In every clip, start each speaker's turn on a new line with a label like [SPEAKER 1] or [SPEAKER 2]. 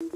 [SPEAKER 1] Hi,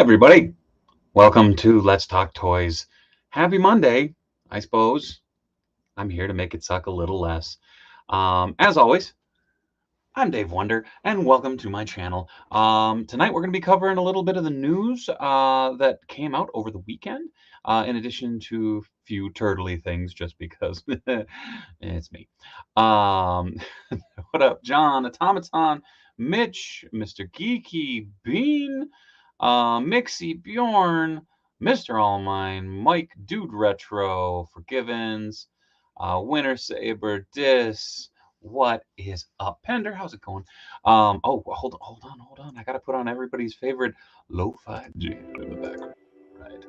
[SPEAKER 1] everybody. Welcome to Let's Talk Toys. Happy Monday, I suppose. I'm here to make it suck a little less. As always, I'm Dave Wonder, and welcome to my channel. Tonight, we're going to be covering a little bit of the news that came out over the weekend, in addition to a few turtly things, just because it's me. What up, John, Automaton, Mitch, Mr. Geeky, Bean, Mixie, Bjorn, Mr. Allmine, Mike, Dude Retro, Forgivens, Winter Saber, Dis. What is up, Pender? How's it going? Oh, hold on. I gotta put on everybody's favorite lo-fi jam in the background. Right.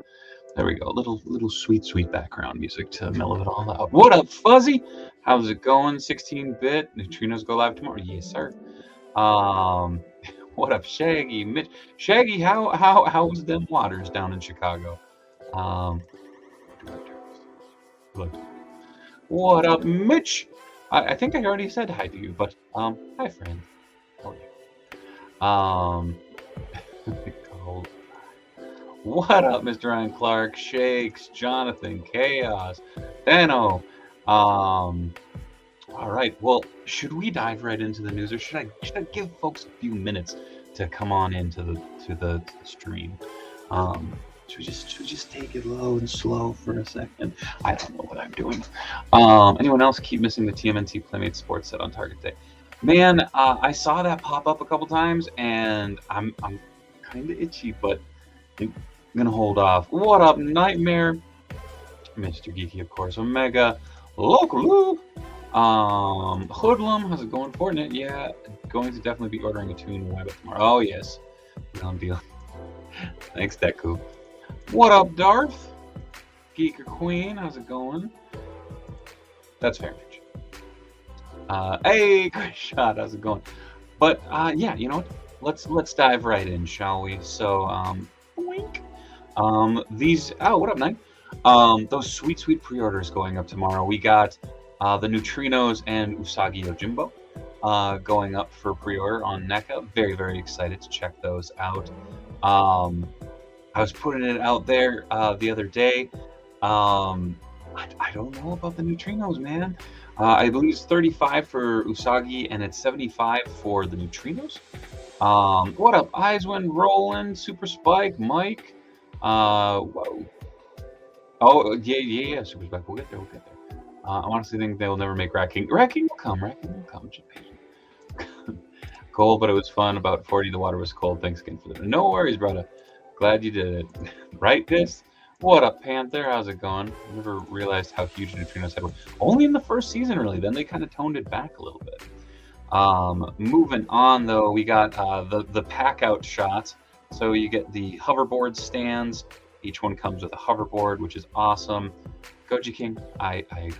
[SPEAKER 1] There we go. Little sweet background music to mellow it all out. What up, Fuzzy? How's it going? 16-bit. Neutrinos go live tomorrow. Yes, sir. What up, Shaggy? Mitch, Shaggy, how was them waters down in Chicago? Look. What up, Mitch? I think I already said hi to you, but hi, friend. How are you? What up, Mr. Ryan Clark? Shakes, Jonathan, Chaos, Benno. All right. Well, should we dive right into the news, or should I give folks a few minutes to come on into the stream? Should we just take it low and slow for a second? I don't know what I'm doing. Anyone else keep missing the TMNT Playmate Sports set on Target Day? Man, I saw that pop up a couple times, and I'm kind of itchy, but I'm gonna hold off. What up, Nightmare? Mr. Geeky, of course. Omega, Local. Hoodlum, how's it going? Fortnite, yeah, going to definitely be ordering a tune web tomorrow. Oh yes, No deal. Thanks, Deku. What up, Darth? Geeker Queen, how's it going? That's fair, Mitch. Hey, great shot, how's it going? But yeah, you know what? Let's dive right in, shall we? So, boink. What up, Night? Those sweet pre-orders going up tomorrow. We got the Neutrinos and Usagi Yojimbo going up for pre-order on NECA. Very excited to check those out. I was putting it out there the other day. I don't know about the Neutrinos, man. I believe it's 35 for Usagi and it's 75 for the Neutrinos. What up, Eiswin, Roland, Super Spike, Mike? Whoa. Oh, yeah, Super Spike. We'll get there. I honestly think they'll never make Rat King. Rat King will come. Just patient. Cold, but it was fun. About 40, the water was cold. Thanks again for that. No worries, brother. Glad you did it. Right, Piss? What up, Panther? How's it going? I never realized how huge Neutrinos had were. Only in the first season, really. Then they kind of toned it back a little bit. Moving on, though, we got the pack-out shots. So you get the hoverboard stands. Each one comes with a hoverboard, which is awesome. Goji King, I agree.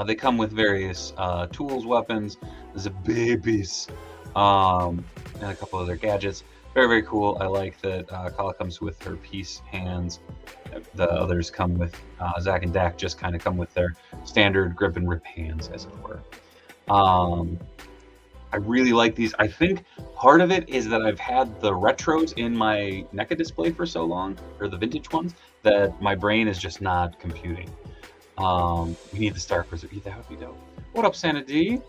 [SPEAKER 1] They come with various tools, weapons, babies, and a couple other gadgets. Very cool. I like that Kala comes with her peace hands. The others come with Zack and Dak just kind of come with their standard grip and rip hands, as it were. I really like these. I think part of it is that I've had the retros in my NECA display for so long, or the vintage ones, that my brain is just not computing. We need the Star Cruiser. That would be dope. What up, Santa D?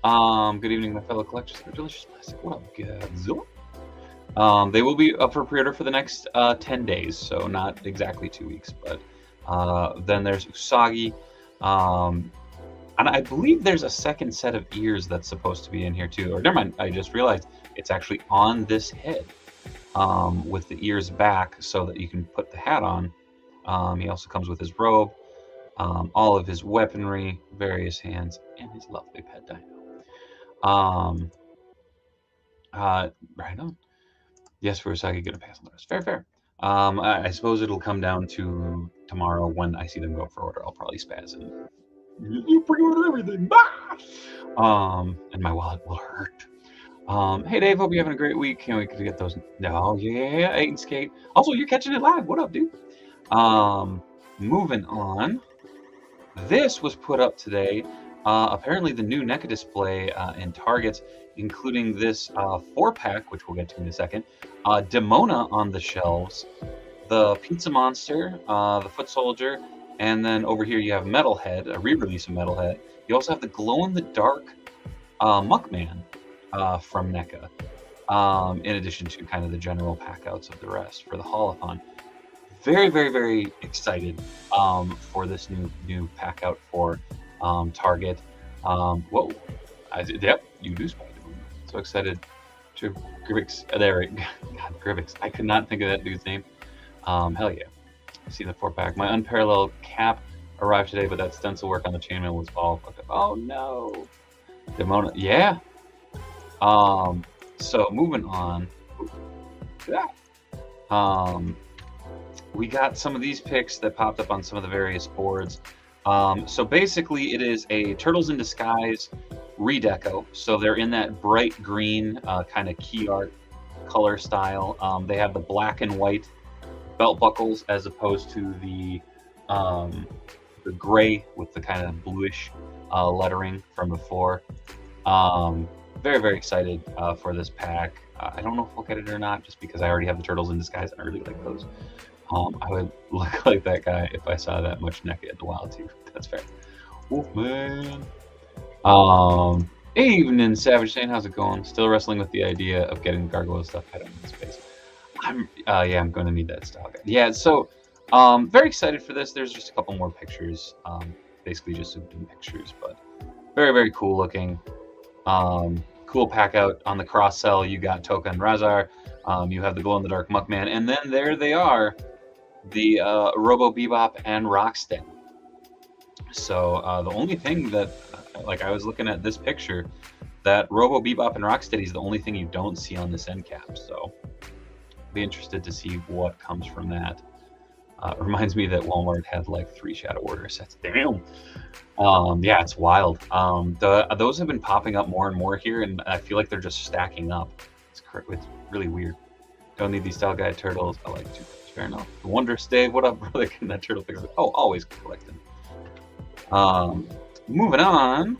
[SPEAKER 1] Good evening, my fellow collectors. Delicious plastic. What up, Godzilla? They will be up for pre-order for the next 10 days, so not exactly 2 weeks. But then there's Usagi. And I believe there's a second set of ears that's supposed to be in here too. Or never mind, I just realized it's actually on this head with the ears back so that you can put the hat on. He also comes with his robe, all of his weaponry, various hands, and his lovely pet dino. Right on. Yes, for Usagi, gonna pass on the rest. Fair. I suppose it'll come down to tomorrow when I see them go for order. I'll probably spaz and you pre-order everything. And my wallet will hurt. Hey Dave, hope you're having a great week. Can't wait to get those. No, yeah, Eight and Skate. Also, you're catching it live. What up, dude? Moving on. This was put up today. Apparently, the new NECA display in Target, including this 4-pack, which we'll get to in a second. Demona on the shelves, the Pizza Monster, the Foot Soldier, and then over here you have Metalhead, a re-release of Metalhead. You also have the glow-in-the-dark Muckman from NECA, in addition to kind of the general pack-outs of the rest for the Haulathon. Very excited for this new pack-out for Target. Whoa. Yep, you do spot it. So excited to Grivix. There, God, Grivix. I could not think of that dude's name. Hell yeah. I see the 4-pack. My unparalleled cap arrived today, but that stencil work on the chainmail was all fucked up. Oh no. Demona. Yeah. So moving on. We got some of these picks that popped up on some of the various boards. So basically it is a Turtles in Disguise redeco. So they're in that bright green kind of key art color style. They have the black and white belt buckles as opposed to the gray with the kind of bluish lettering from before. Very excited for this pack. I don't know if we'll get it or not, just because I already have the Turtles in Disguise and I really like those. I would look like that guy if I saw that much NECA in the wild too. That's fair. Wolfman. Evening, Savage Sane. How's it going? Still wrestling with the idea of getting gargoyle stuff head on in space. I'm going to need that style guy. Yeah, so very excited for this. There's just a couple more pictures, basically just zoomed pictures, but very cool looking. Cool pack out on the cross sell. You got Toka and Razar. You have the glow in the dark Muckman, and then there they are, the Robo Bebop and Rocksteady. So the only thing that, like, I was looking at this picture that Robo Bebop and Rocksteady is the only thing you don't see on this end cap. So be interested to see what comes from that. It reminds me that Walmart had like 3 Shadow Warrior sets. Damn. Yeah, it's wild. Those have been popping up more and more here, and I feel like they're just stacking up. It's really weird. Don't need these Style Guide turtles. I like to. Fair enough. Wondrous Dave, what up, brother? Can that turtle fix it? Oh, always collecting. Moving on.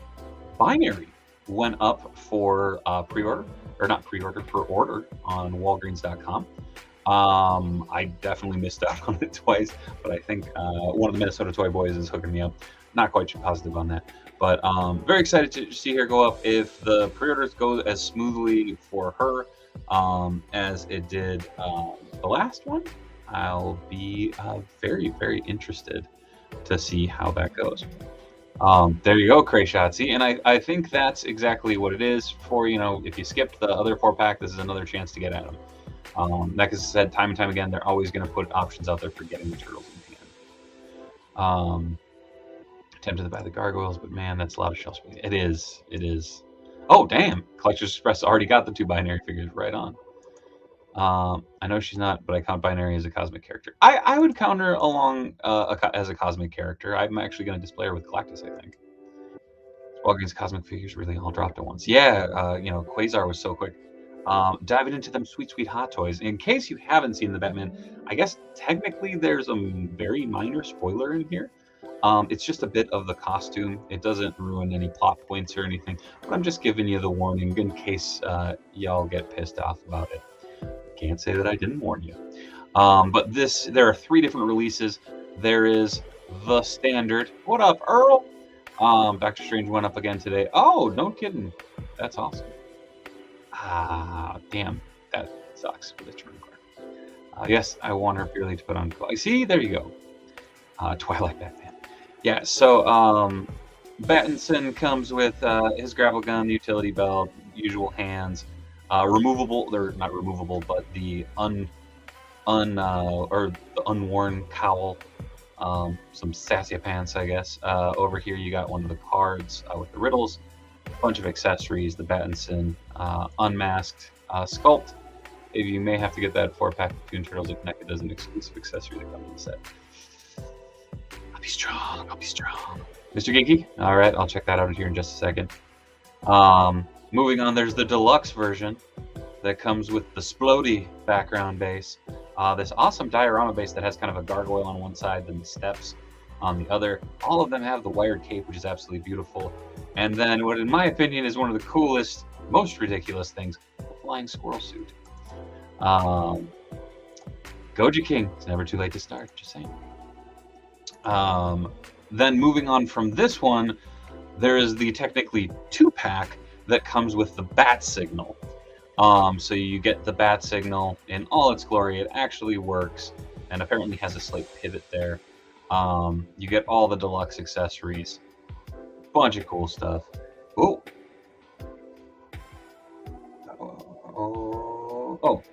[SPEAKER 1] Binary went up for pre-order, or not pre-order, per order on Walgreens.com. I definitely missed out on it twice, but I think one of the Minnesota Toy Boys is hooking me up. Not quite positive on that, but very excited to see her go up. If the pre-orders go as smoothly for her as it did the last one, I'll be very, very interested to see how that goes. There you go, Crayshotzi, and I think that's exactly what it is for, if you skipped the other 4-pack, this is another chance to get at them. Like I said, time and time again, they're always going to put options out there for getting the turtles in hand. Tempted to buy the gargoyles, but man, that's a lot of shelf space. It is. Oh, damn. Collectors Express already got the 2 binary figures right on. I know she's not, but I count binary as a cosmic character. I would count her along as a cosmic character. I'm actually going to display her with Galactus, I think. Walgreens cosmic figures really all dropped at once. Yeah, Quasar was so quick. Diving into them sweet hot toys. In case you haven't seen the Batman, I guess technically there's a very minor spoiler in here. It's just a bit of the costume. It doesn't ruin any plot points or anything, but I'm just giving you the warning in case y'all get pissed off about it. Can't say that I didn't warn you. But there are 3 different releases. There is the standard. What up, Earl? Doctor Strange went up again today. Oh, no kidding. That's awesome. Damn, that sucks for the turn card. Yes, I want her purely to put on. See, there you go. Twilight Batman. Yeah, so Battinson comes with his gravel gun, utility belt, usual hands, removable. They're not removable, but the unworn cowl, some sassy pants, I guess. Over here, you got one of the cards with the riddles. Bunch of accessories, the Battinson unmasked sculpt. Maybe you may have to get that 4-pack of Toon Turtles if NECA does an exclusive accessory to come in the set. I'll be strong. Mr. Geeky? Alright, I'll check that out here in just a second. Moving on, there's the deluxe version that comes with the Splody background base. This awesome diorama base that has kind of a gargoyle on one side, then the steps on the other. All of them have the wired cape, which is absolutely beautiful. And then what, in my opinion, is one of the coolest, most ridiculous things, the flying squirrel suit. Goji King. It's never too late to start, just saying. Then moving on from this one, there is the technically 2-pack that comes with the bat signal. So you get the bat signal in all its glory. It actually works and apparently has a slight pivot there. You get all the deluxe accessories. Bunch of cool stuff. Oh,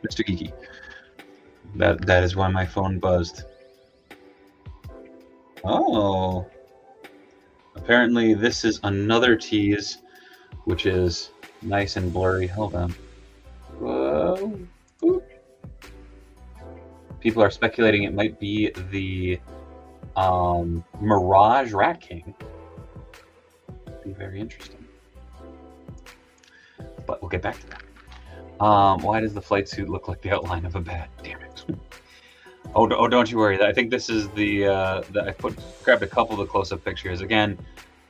[SPEAKER 1] Mr. Geeky. That is why my phone buzzed. Oh. Apparently this is another tease, which is nice and blurry. Hold on. Whoa. Ooh. People are speculating it might be the Mirage Rat King. Be very interesting. But we'll get back to that. Why does the flight suit look like the outline of a bat? Damn it. Oh, don't you worry. I think this is I grabbed a couple of the close-up pictures. Again,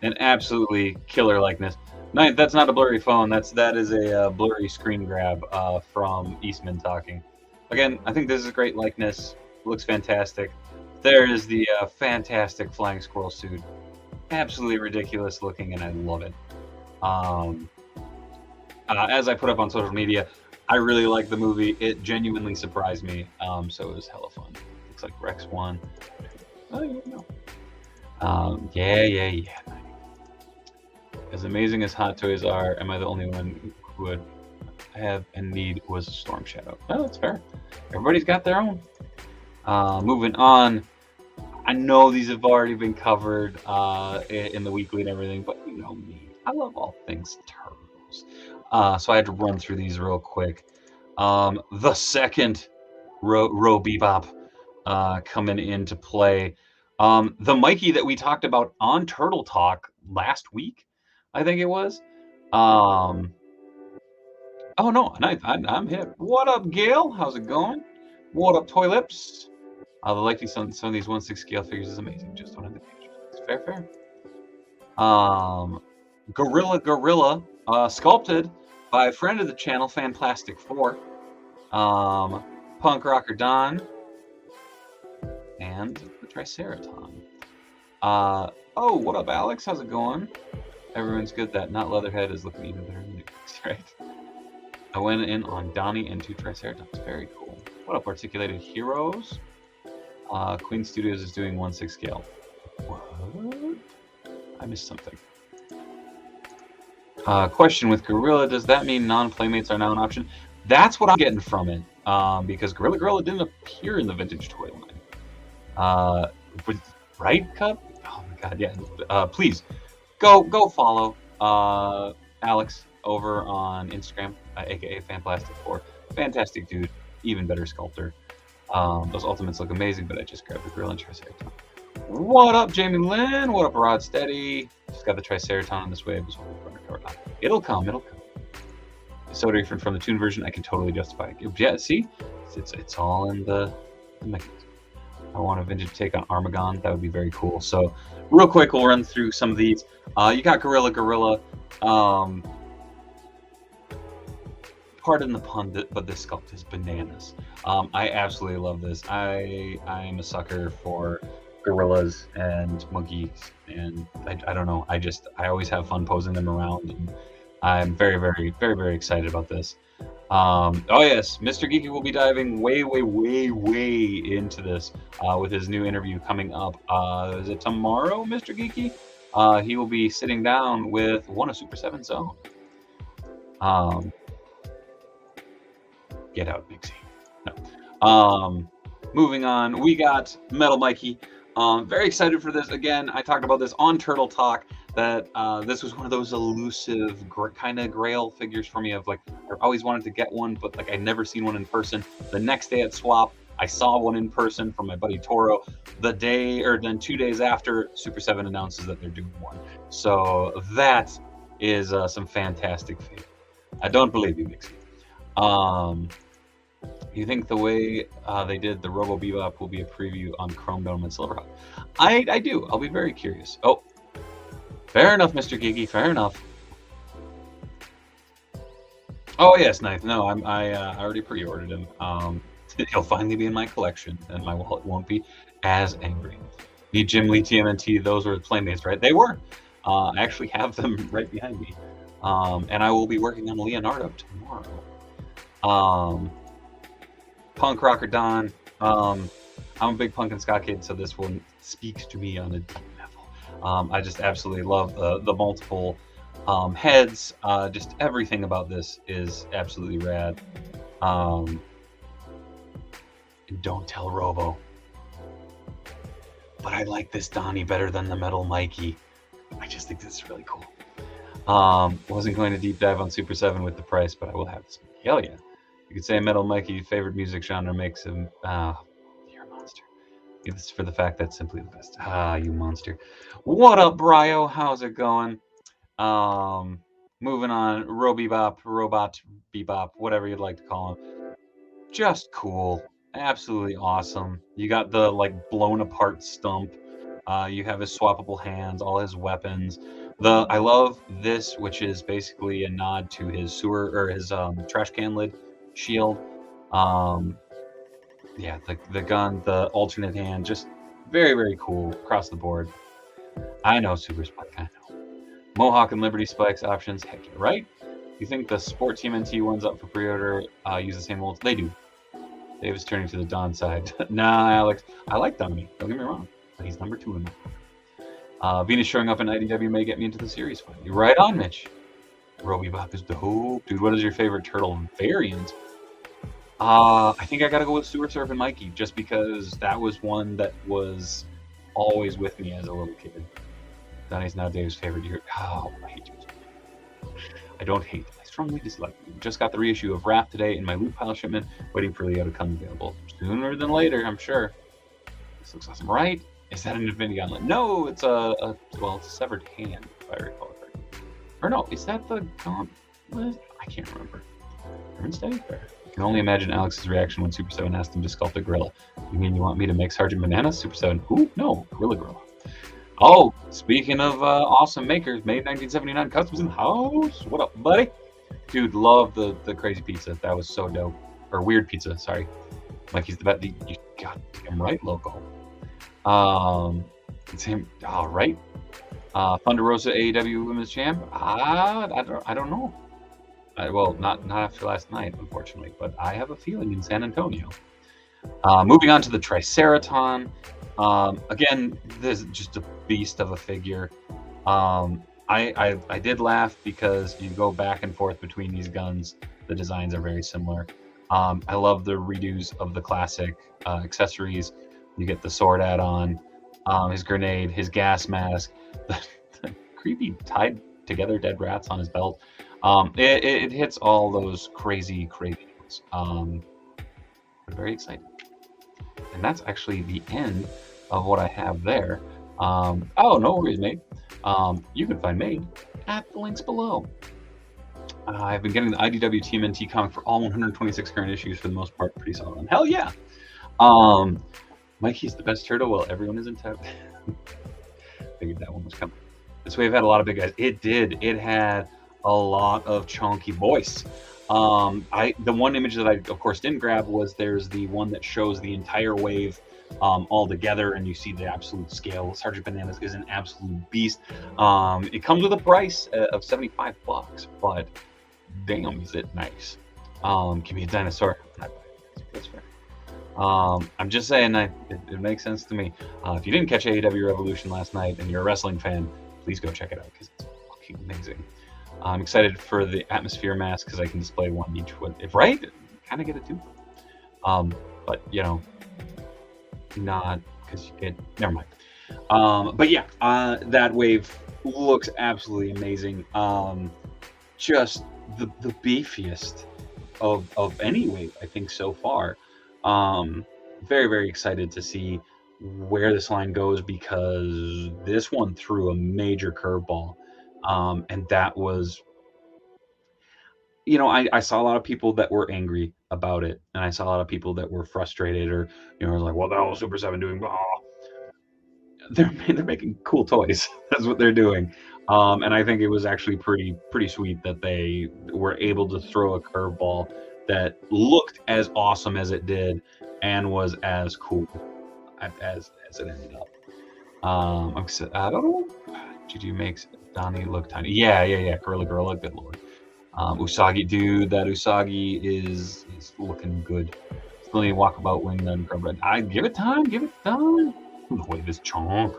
[SPEAKER 1] an absolutely killer likeness. No, that's not a blurry phone. That is a blurry screen grab from Eastman talking. Again, I think this is a great likeness. Looks fantastic. There is the fantastic flying squirrel suit. Absolutely ridiculous looking, and I love it. As I put up on social media, I really like the movie. It genuinely surprised me, so it was hella fun. Looks like Rex won. Oh, you know. Yeah. As amazing as Hot Toys are, am I the only one who would have and need was a Storm Shadow? Well, that's fair. Everybody's got their own. Moving on. I know these have already been covered in the weekly and everything, but you know me. I love all things turtles. So I had to run through these real quick. The second Ro Bebop coming into play. The Mikey that we talked about on Turtle Talk last week, I think it was. Oh no, I'm hip. What up, Gail? How's it going? What up, Toy Lips? The likely some of these 1/6 scale figures is amazing. Just don't have the pictures. Fair. Gorilla, sculpted by a friend of the channel, Fanplastic4. Punk Rocker Don, and the Triceraton. Oh, what up, Alex? How's it going? Everyone's good. That not Leatherhead is looking even better than Nuke's, right? I went in on Donnie and 2 Triceratons. Very cool. What up, Articulated Heroes? Queen Studios is doing 1/6 scale. What? I missed something. Question with Gorilla, does that mean non-playmates are now an option? That's what I'm getting from it, because Gorilla didn't appear in the vintage toy line. Right, Cup? Oh my god, yeah. Please, go follow Alex over on Instagram, aka Fanplastic4. Fantastic dude, even better sculptor. Those ultimates look amazing, but I just grabbed the Gorilla and Triceraton. What up, Jamie Lynn? What up, Rod Steady? Just got the Triceraton this way. It'll come. So different from the Toon version, I can totally justify it. Yeah, see? It's all in the mechanism. I want a vintage take on Armagon. That would be very cool. So, real quick, we'll run through some of these. You got Gorilla. Pardon the pun, but this sculpt is bananas. I absolutely love this. I'm a sucker for gorillas and monkeys, and I don't know. I always have fun posing them around, and I'm very excited about this. Oh yes, Mr. Geeky will be diving way into this with his new interview coming up. Is it tomorrow, Mr. Geeky? He will be sitting down with one of Super7's own. Get out, Big C. No. Moving on, we got Metal Mikey. Very excited for this. Again, I talked about this on Turtle Talk, that this was one of those elusive kind of grail figures for me, of like, I always wanted to get one, but like I'd never seen one in person. The next day at Swap, I saw one in person from my buddy Toro. Then 2 days after, Super7 announces that they're doing one. So that is some fantastic fate. I don't believe you, Mixie. You think the way they did the Robo Bebop will be a preview on Chrome Dome and Silverhawk? I do. I'll be very curious. Oh, fair enough, Mr. Geeky. Fair enough. Oh yes, Knife. No, I already pre-ordered him. He'll finally be in my collection, and my wallet won't be as angry. Need Jim Lee TMNT. Those were Playmates, right? They were. I actually have them right behind me. And I will be working on Leonardo tomorrow. Punk Rocker Don. I'm a big punk and ska kid, so this one speaks to me on a deep level. I just absolutely love the multiple heads. Just everything about this is absolutely rad. Don't tell Robo, but I like this Donnie better than the Metal Mikey. I just think this is really cool. Wasn't going to deep dive on Super7 with the price, but I will have this. Hell yeah. You could say Metal Mikey's favorite music genre makes him, you're a monster. It's for the fact that's simply the best. You monster. What up, Brio? How's it going? Moving on, Robot Bebop, whatever you'd like to call him. Just cool. Absolutely awesome. You got the, like, blown apart stump. You have his swappable hands, all his weapons. I love this, which is basically a nod to his sewer, or his trash can lid shield. Yeah, the gun, the alternate hand, just very cool across the board. I know Super Spike, I know. Mohawk and Liberty Spikes options, heck yeah, right? You think the Sport TMNT ones up for pre-order use the same molds? They do. Dave is turning to the Don side. Nah, Alex, I like Donnie, don't get me wrong, but he's number 2 in my Venus showing up in IDW may get me into the series finally. Right on, Mitch. Roby Bop is dope. Dude, what is your favorite turtle variant? I think I gotta go with Sewer Surf and Mikey, just because that was one that was always with me as a little kid. Donnie's now Dave's favorite. Oh, I hate you. I don't hate. I strongly dislike you. Just got the reissue of Wrath today in my loot pile shipment, waiting for Leo to come available. Sooner than later, I'm sure. This looks awesome, right? Is that an Infinity Gauntlet? No, it's well, it's a severed hand, if I recall correctly. Or no, is that the gauntlet? I can't remember. Wednesday? Fair. I can only imagine Alex's reaction when Super 7 asked him to sculpt a gorilla. You mean you want me to make Sergeant Banana? Super 7, who? No, Gorilla. Oh, speaking of awesome makers, made 1979 customs in the house. What up, buddy? Dude, love the crazy pizza. That was so dope. Or weird pizza, sorry. Like he's the best. You got him right, loco. Same. All right. Thunder Rosa AEW Women's Champ. I don't know. Well, not after last night, unfortunately, but I have a feeling in San Antonio. Moving on to the Triceraton. Again, this is just a beast of a figure. I did laugh because you go back and forth between these guns. The designs are very similar. I love the redos of the classic accessories. You get the sword add-on, his grenade, his gas mask, the creepy tied together dead rats on his belt. It hits all those crazy notes. I'm very excited. And that's actually the end of what I have there. Oh, no worries, mate. You can find Made at the links below. I've been getting the IDW TMNT comic for all 126 current issues for the most part. Pretty solid run. Hell yeah! Mikey's the best turtle while everyone is in tow. Figured that one was coming. This wave had a lot of big guys. It did. It had a lot of chunky boys. The one image that I, of course, didn't grab was there's the one that shows the entire wave all together, and you see the absolute scale. Sergeant Bananas is an absolute beast. It comes with a price of $75, but damn, is it nice. Give me a dinosaur. That's fair. I'm just saying, it makes sense to me. If you didn't catch AEW Revolution last night and you're a wrestling fan, please go check it out because it's fucking amazing. I'm excited for the atmosphere mask because I can display one each. If right, kind of get it too. But you know, not because you get. Never mind. But yeah, that wave looks absolutely amazing. Just the beefiest of any wave I think so far. Very, very excited to see where this line goes because this one threw a major curveball. And that was, you know, I saw a lot of people that were angry about it, and I saw a lot of people that were frustrated or, you know, was like, what the hell is Super 7 doing? Oh. They're making cool toys. That's what they're doing. And I think it was actually pretty sweet that they were able to throw a curveball that looked as awesome as it did and was as cool as it ended up. I don't know. GG makes Donnie look tiny. Yeah. Gorilla, good lord. Usagi, dude, that Usagi is looking good. Still need to walk about wing and crab. I give it time. The way this chonk,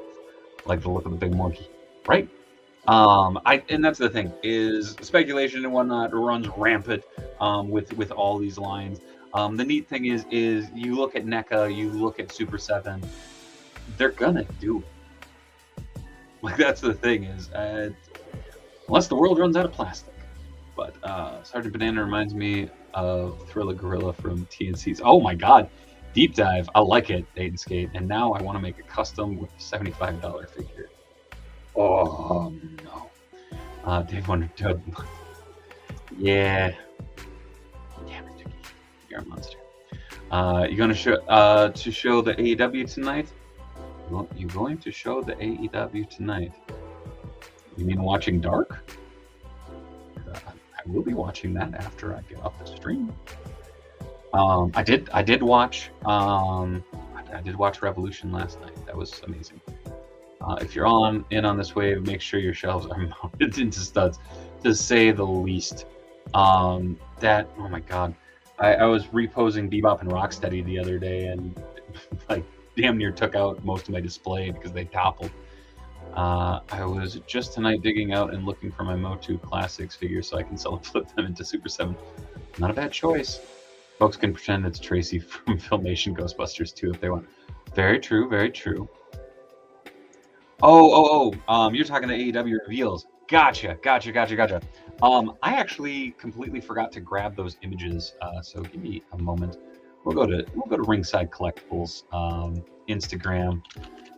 [SPEAKER 1] like the look of the big monkey, right? And that's the thing is speculation and whatnot runs rampant with all these lines. The neat thing is you look at NECA, you look at Super 7, they're gonna do it. Like that's the thing is unless the world runs out of plastic. But Sergeant Banana reminds me of Thriller Gorilla from TNC's. Oh my god, deep dive. I like it, Aiden Skate. And now I want to make a custom with a $75 figure. Oh no. Dave Wonder Toad. Yeah. Damn it, you're a monster. You gonna show the AEW tonight? You going to show the AEW tonight? You mean watching Dark? I will be watching that after I get off the stream. I did watch Revolution last night. That was amazing. If you're in on this wave, make sure your shelves are mounted into studs, to say the least. Oh my god, I was reposing Bebop and Rocksteady the other day, and like damn near took out most of my display because they toppled. I was just tonight digging out and looking for my Motu Classics figures so I can sell and flip them into Super 7. Not a bad choice. Folks can pretend it's Tracy from Filmation Ghostbusters too if they want. Very true, very true. Oh, you're talking to AEW reveals. Gotcha. I actually completely forgot to grab those images, so give me a moment. We'll go to Ringside Collectibles Instagram.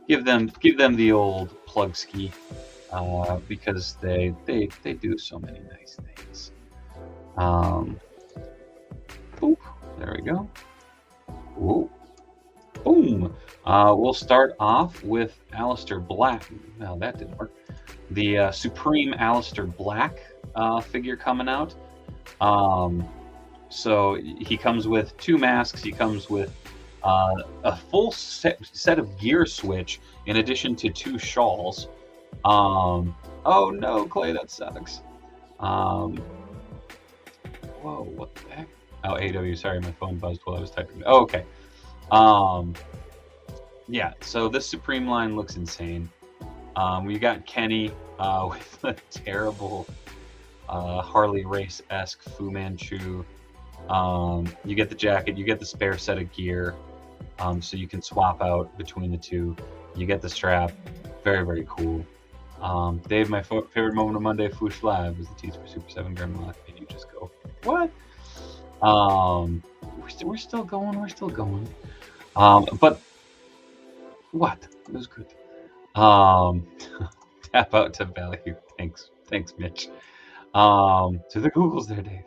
[SPEAKER 1] Give them the old plug ski, because they do so many nice things. Boop, there we go. Whoa. Boom. We'll start off with Aleister Black. No, that didn't work. The Supreme Aleister Black figure coming out. So he comes with 2 masks. He comes with a full set of gear switch in addition to 2 shawls. Oh no, Clay, that sucks. Whoa, what the heck? Oh, AEW, sorry, my phone buzzed while I was typing. Oh, okay. Yeah, so this Supreme line looks insane. We got Kenny with a terrible Harley Race-esque Fu Manchu. You get the jacket, you get the spare set of gear, so you can swap out between the two. You get the strap, very, very cool. Dave, my favorite moment of Monday, Foosh Live, was the tease for Super 7 Grimlock, and you just go, what? We're still going. But what? It was good. Tap out to value. Thanks, Mitch. To the Googles there, Dave.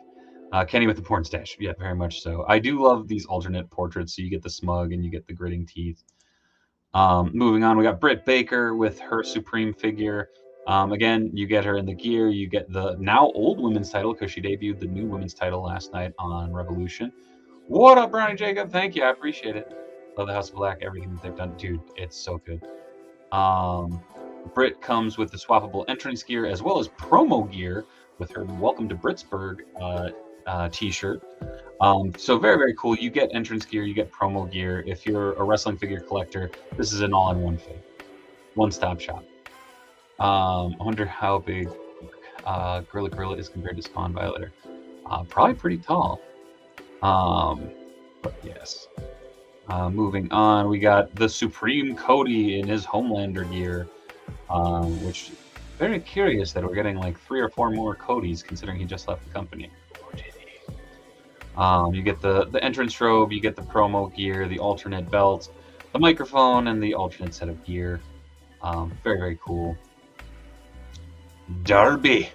[SPEAKER 1] Kenny with the porn stash. Yeah, very much so. I do love these alternate portraits, so you get the smug and you get the gritting teeth. Moving on, we got Britt Baker with her Supreme figure. Again, you get her in the gear. You get the now old women's title because she debuted the new women's title last night on Revolution. What up, Brownie Jacob? Thank you. I appreciate it. Love the House of Black, everything that they've done. Dude, it's so good. Britt comes with the swappable entrance gear as well as promo gear with her Welcome to Britsburg t-shirt. So very, very cool. You get entrance gear, you get promo gear. If you're a wrestling figure collector, this is an all-in-one thing. One-stop shop. I wonder how big Gorilla is compared to Spawn Violator. Probably pretty tall. But yes. Moving on, we got the Supreme Cody in his Homelander gear, which very curious that we're getting like 3 or 4 more Codys considering he just left the company. You get the entrance robe, you get the promo gear, the alternate belt, the microphone, and the alternate set of gear. Very, very cool. Darby,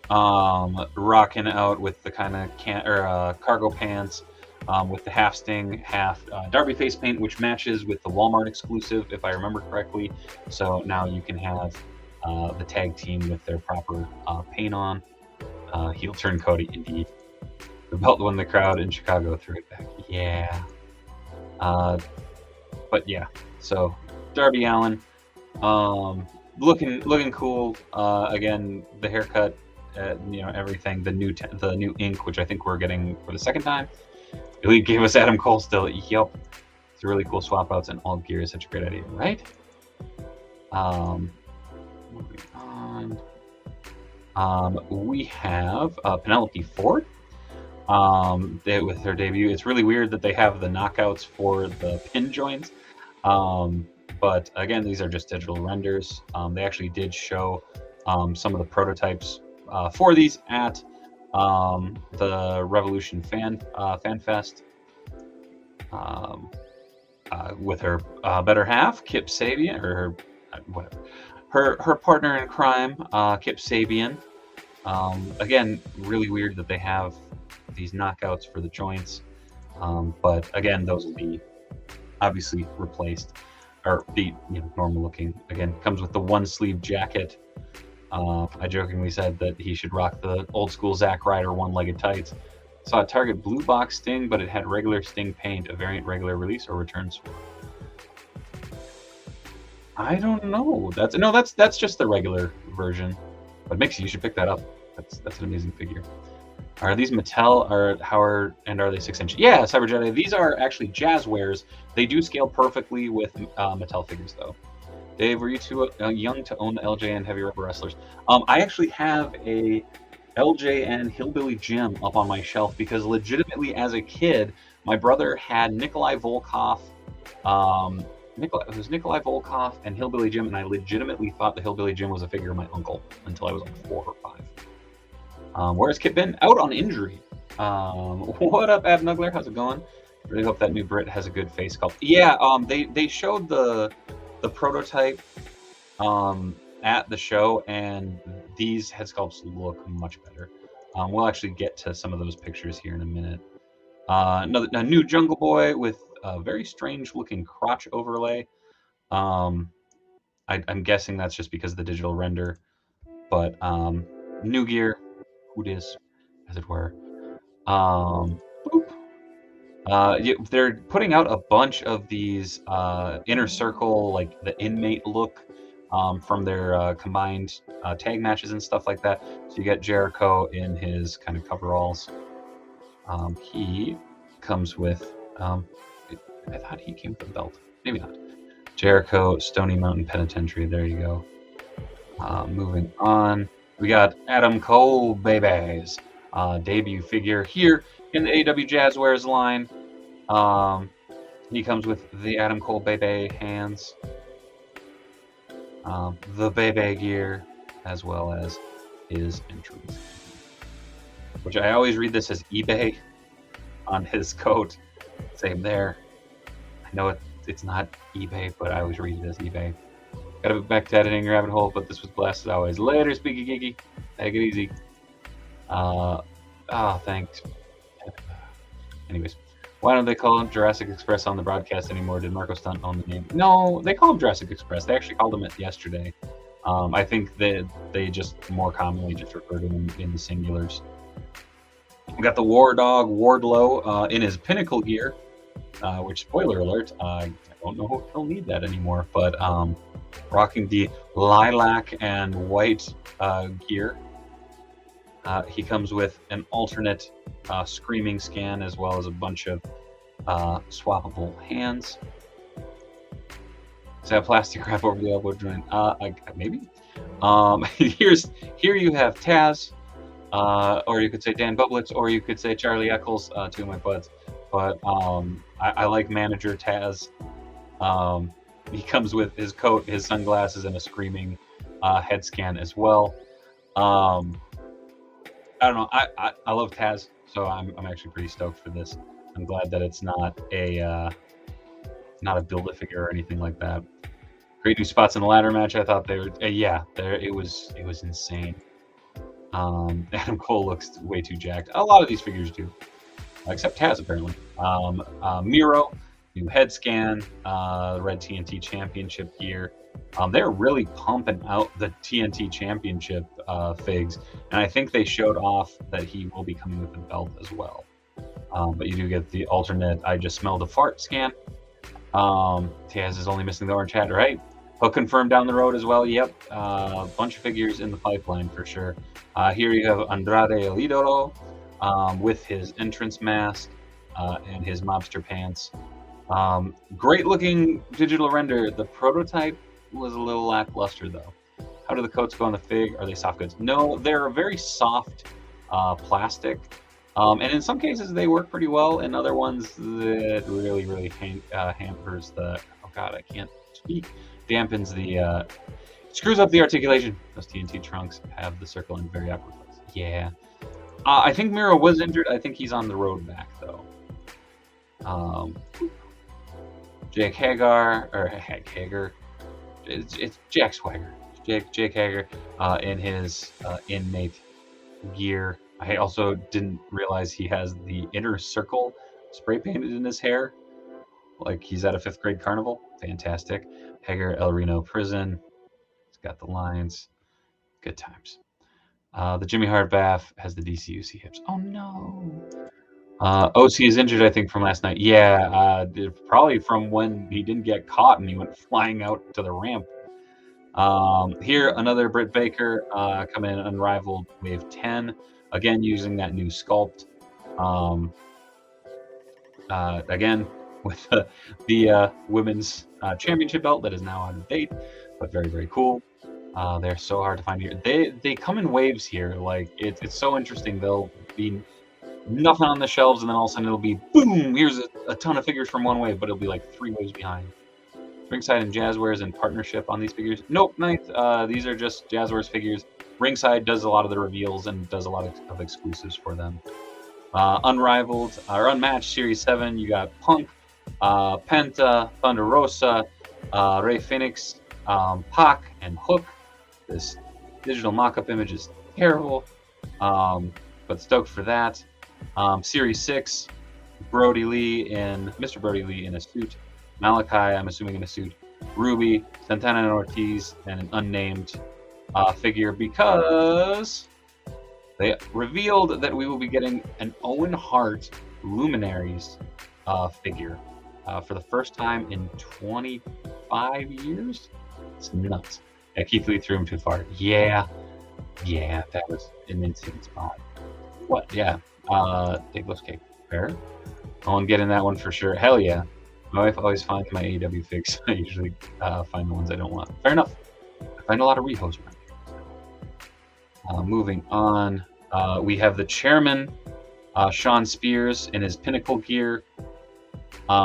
[SPEAKER 1] rocking out with the kind of cargo pants. With the half Sting, half Darby face paint, which matches with the Walmart exclusive, if I remember correctly. So now you can have the tag team with their proper paint on. Heel turn Cody, indeed. The belt won the crowd in Chicago, threw it back. Yeah. But yeah, so Darby Allin, looking cool. Again, the haircut, everything. The new ink, which I think we're getting for the second time. Elite gave us Adam Cole still. Yup. It's a really cool swap outs, and all gear is such a great idea, right? Moving on. We have Penelope Ford with her debut. It's really weird that they have the knockouts for the pin joints. But again, these are just digital renders. They actually did show some of the prototypes for these at the Revolution Fan Fest, with her better half, Kip Sabian, or her partner in crime, Kip Sabian. Again, really weird that they have these knockouts for the joints, but again, those will be obviously replaced or be normal looking. Again, comes with the 1-sleeve jacket. I jokingly said that he should rock the old school Zack Ryder 1-legged tights. Saw a Target blue box Sting, but it had regular Sting paint, a variant regular release or return swap. I don't know. That's just the regular version. But Mixie, you should pick that up. That's an amazing figure. Are these Mattel are they 6-inch? Yeah, Cyber Jedi. These are actually Jazzwares. They do scale perfectly with Mattel figures though. Dave, were you too young to own the LJN Heavy Rubber Wrestlers? I actually have a LJN Hillbilly Jim up on my shelf because legitimately as a kid, my brother had Nikolai Volkov it was Nikolai Volkov and Hillbilly Jim, and I legitimately thought the Hillbilly Jim was a figure of my uncle until I was like 4 or 5. Where's Kit Ben? Out on injury. What up, Ab Nuggler? How's it going? Really hope that new Brit has a good face sculpt. Yeah, they showed the prototype at the show, and these head sculpts look much better. We'll actually get to some of those pictures here in a minute. A new Jungle Boy with a very strange looking crotch overlay. I'm guessing that's just because of the digital render, but new gear, who dis, as it were. They're putting out a bunch of these inner circle, like the inmate look from their combined tag matches and stuff like that. So you get Jericho in his kind of coveralls. He comes with, I thought he came with a belt. Maybe not. Jericho, Stony Mountain Penitentiary. There you go. Moving on. We got Adam Cole, babies. Debut figure here in the AEW Jazzwares line. He comes with the Adam Cole Bebe hands, the Bebe gear, as well as his entrance. Which I always read this as eBay on his coat. Same there. I know it's not eBay, but I always read it as eBay. Gotta be back to editing rabbit hole, but this was blessed as always. Later, Speaky Geeky. Take it easy. Thanks. Anyways, why don't they call him Jurassic Express on the broadcast anymore? Did Marco Stunt own the name? No, they call him Jurassic Express. They actually called him it yesterday. I think that they just more commonly just refer to him in the singulars. We got the War Dog Wardlow in his Pinnacle gear, which, spoiler alert, I don't know if he'll need that anymore, but rocking the lilac and white gear. He comes with an alternate screaming scan as well as a bunch of swappable hands. Is that plastic wrap over the elbow joint? Maybe. Here you have Taz, or you could say Dan Bublitz, or you could say Charlie Eccles, two of my buds. But I like manager Taz. He comes with his coat, his sunglasses, and a screaming head scan as well. I don't know. I love Taz, so I'm actually pretty stoked for this. I'm glad that it's not a Build-A-Figure or anything like that. Great new spots in the ladder match. I thought they were it was insane. Adam Cole looks way too jacked. A lot of these figures do, except Taz apparently. Miro, new head scan, red TNT Championship gear. They're really pumping out the TNT Championship figs, and I think they showed off that he will be coming with a belt as well. But you do get the alternate I just smelled a fart scan. Taz is only missing the orange hat, right? Hook confirmed down the road as well. Yep, a bunch of figures in the pipeline for sure. Here you have Andrade El Idolo with his entrance mask and his mobster pants. Great looking digital render. The prototype was a little lackluster though. How do the coats go on the fig? Are they soft goods? No, they're a very soft plastic. And in some cases they work pretty well. In other ones that really hampers the, oh god, I can't speak, dampens the, screws up the articulation. Those TNT trunks have the circle in very awkward place. Yeah. I think Miro was injured. I think he's on the road back though. Jake Hager, it's Jack Swagger. Jake Hager in his inmate gear. I also didn't realize he has the inner circle spray painted in his hair, like he's at a 5th grade carnival. Fantastic. Hager, El Reno prison. It's got the lines. Good times. The Jimmy Hart bath has the DCUC hips. Oh no. OC is injured, I think, from last night. Yeah, probably from when he didn't get caught and he went flying out to the ramp. Here, another Britt Baker come in, Unrivaled Wave 10. Again, using that new sculpt. Again, with the women's championship belt that is now out of date, but very cool. They're so hard to find here. They come in waves here. Like it's so interesting. They'll be nothing on the shelves, and then all of a sudden it'll be boom. Here's a ton of figures from one wave, but it'll be like 3 waves behind. Ringside and Jazzwares in partnership on these figures? Nope, Ninth. These are just Jazzwares figures. Ringside does a lot of the reveals and does a lot of exclusives for them. Unrivaled or Unmatched Series 7, you got Punk, Penta, Thunder Rosa, Rey Fenix, Pac, and Hook. This digital mock-up image is terrible, but stoked for that. Series 6, Brody Lee Mr. Brody Lee in a suit. Malachi, I'm assuming in a suit. Ruby, Santana and Ortiz, and an unnamed figure because they revealed that we will be getting an Owen Hart Luminaries figure for the first time in 25 years. It's nuts. Yeah, Keith Lee threw him too far. Yeah, that was an insane spot. What? Yeah. Digless Cake. Fair. I'll get in that one for sure. Hell yeah. My wife always finds my AEW figs. I usually find the ones I don't want. Fair enough. I find a lot of rehos around here. Moving on, we have the chairman, Sean Spears, in his Pinnacle gear. We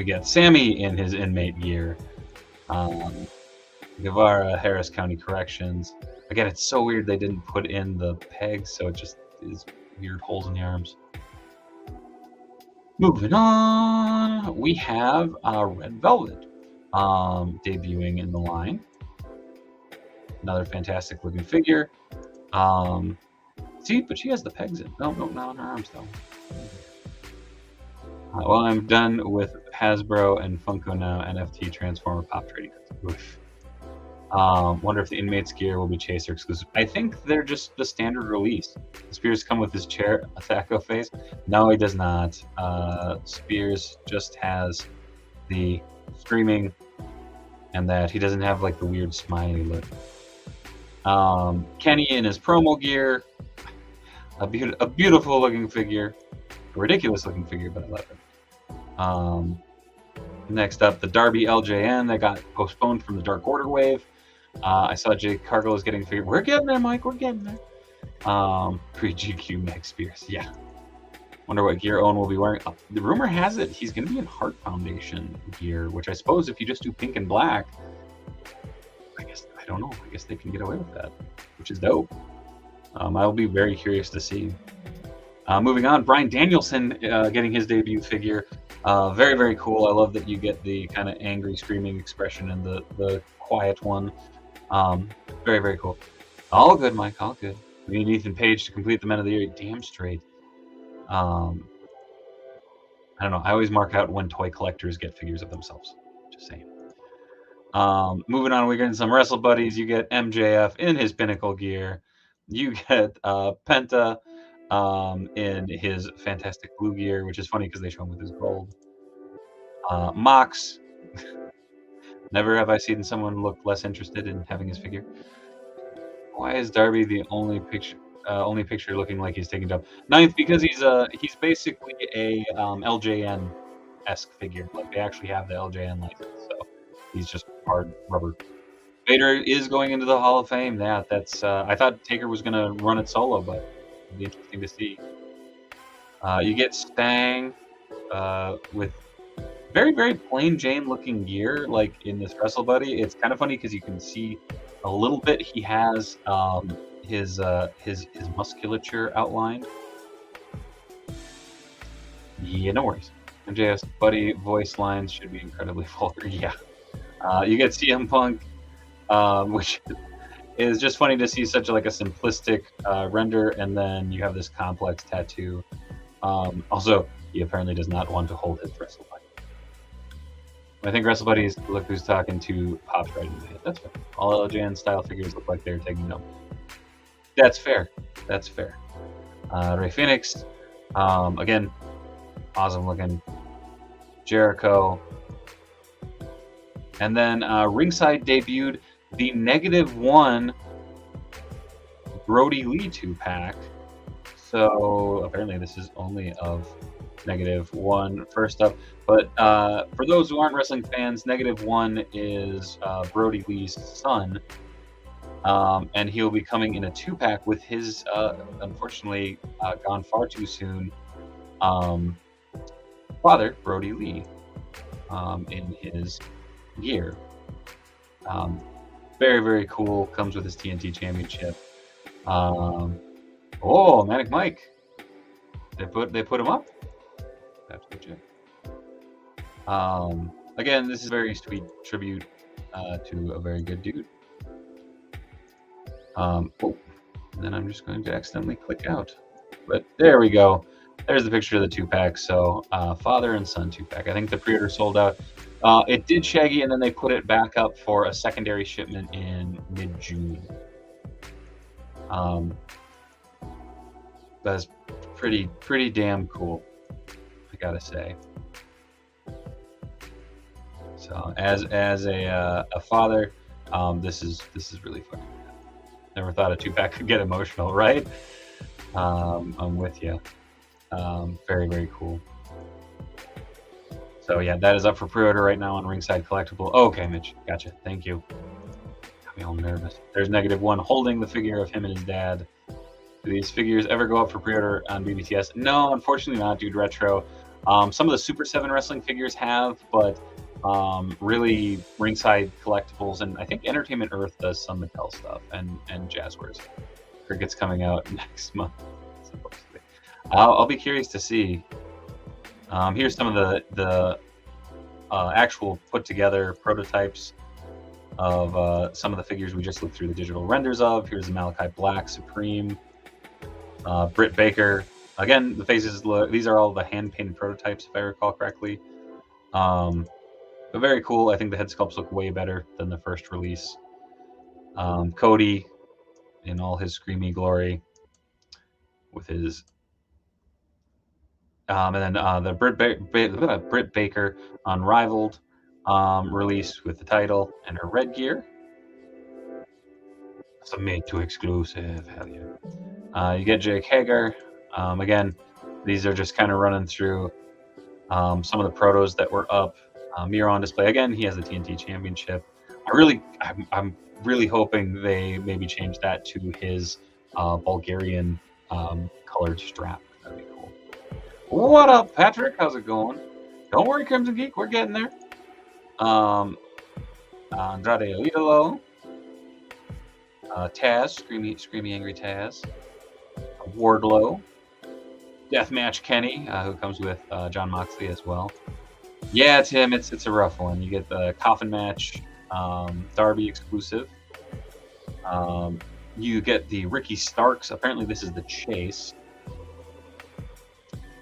[SPEAKER 1] got Sammy in his inmate gear. Guevara, Harris County Corrections. Again, it's so weird they didn't put in the pegs, so it just is weird holes in the arms. Moving on, we have Red Velvet debuting in the line. Another fantastic looking figure. See, but she has the pegs in. No, not on her arms though. Well, I'm done with Hasbro and Funko now. NFT Transformer Pop Trading Cards. Wonder if the Inmates gear will be Chaser exclusive. I think they're just the standard release. Spears come with his chair Thaco face. No, he does not. Spears just has the screaming, and that he doesn't have like the weird smiley look. Kenny in his promo gear. A beautiful looking figure. A ridiculous looking figure, but I love it. Next up, the Darby LJN that got postponed from the Dark Order wave. I saw Jake Cargill is getting figured. We're getting there, Mike. We're getting there. Pre-GQ Meg Spears. Yeah. Wonder what gear Owen will be wearing. The rumor has it he's going to be in Heart Foundation gear, which I suppose if you just do pink and black, I don't know. I guess they can get away with that, which is dope. I'll be very curious to see. Moving on, Bryan Danielson getting his debut figure. Very, very cool. I love that you get the kind of angry, screaming expression and the quiet one. Very, very cool. All good, Mike. All good. We need Ethan Page to complete the Men of the Year. Damn straight. I don't know. I always mark out when toy collectors get figures of themselves. Just saying. Moving on, we're getting some Wrestle Buddies. You get MJF in his Pinnacle gear. You get Penta in his fantastic blue gear, which is funny because they show him with his gold. Mox. Never have I seen someone look less interested in having his figure. Why is Darby the only picture looking like he's taking job? Ninth, because he's basically a LJN-esque figure. Like they actually have the LJN license, so he's just hard rubber. Vader is going into the Hall of Fame. Yeah, that's. I thought Taker was gonna run it solo, but it'll be interesting to see. You get Stang with very, very plain Jane looking gear, like in this Wrestle Buddy. It's kind of funny because you can see a little bit. He has his musculature outlined. Yeah, no worries. MJF's Buddy voice lines should be incredibly vulgar. Yeah. You get CM Punk, which is just funny to see such a simplistic render, and then you have this complex tattoo. Also, he apparently does not want to hold his Wrestle Buddy. I think Wrestle Buddies look who's talking to pops right in the head. That's fair. All LJN style figures look like they're taking notes. That's fair. That's fair. Rey Fenix, again, awesome looking. Jericho. And then ringside debuted the -1 Brody Lee 2-pack. So apparently this is only of -1 first up. But for those who aren't wrestling fans, -1 is Brody Lee's son. And he'll be coming in a 2-pack with his, unfortunately, gone far too soon, father, Brody Lee, in his gear. Very, very cool. Comes with his TNT Championship. Oh, Manic Mike. They put him up. That's good check. Again, this is a very sweet tribute to a very good dude. And then I'm just going to accidentally click out. But there we go. There's the picture of the 2-pack. So father and son 2-pack. I think the pre-order sold out. It did Shaggy, and then they put it back up for a secondary shipment in mid-June. That's pretty damn cool, I gotta say. So as a father, this is really fucking good. Never thought a 2-pack could get emotional, right? I'm with you. Very, very cool. So yeah, that is up for pre-order right now on Ringside Collectible. Oh, okay, Mitch, gotcha. Thank you. Got me all nervous. There's -1 holding the figure of him and his dad. Do these figures ever go up for pre-order on BBTS? No, unfortunately not, dude. Retro. Some of the Super 7 wrestling figures have, but really Ringside Collectibles, and I think Entertainment Earth does some Mattel stuff, and Jazzwares. Cricket's coming out next month, supposedly. I'll be curious to see. Here's some of the actual put together prototypes of some of the figures we just looked through the digital renders of. Here's the Malachi Black Supreme, Britt Baker. Again, the faces look. These are all the hand painted prototypes, if I recall correctly. But very cool. I think the head sculpts look way better than the first release. Cody in all his screamy glory with his and then the Britt Baker Unrivaled release with the title and her red gear. It's a made-to exclusive. Hell yeah. You get Jake Hager. Again, these are just kind of running through some of the protos that were up. Mirror on display. Again, he has the TNT Championship. I'm really hoping they maybe change that to his Bulgarian colored strap. That'd be cool. What up, Patrick? How's it going? Don't worry, Crimson Geek. We're getting there. Andrade Idolo. Taz, screamy angry Taz. Wardlow. Deathmatch Kenny, who comes with John Moxley as well. Yeah, Tim, it's a rough one. You get the Coffin Match, Darby exclusive. You get the Ricky Starks. Apparently, this is the Chase.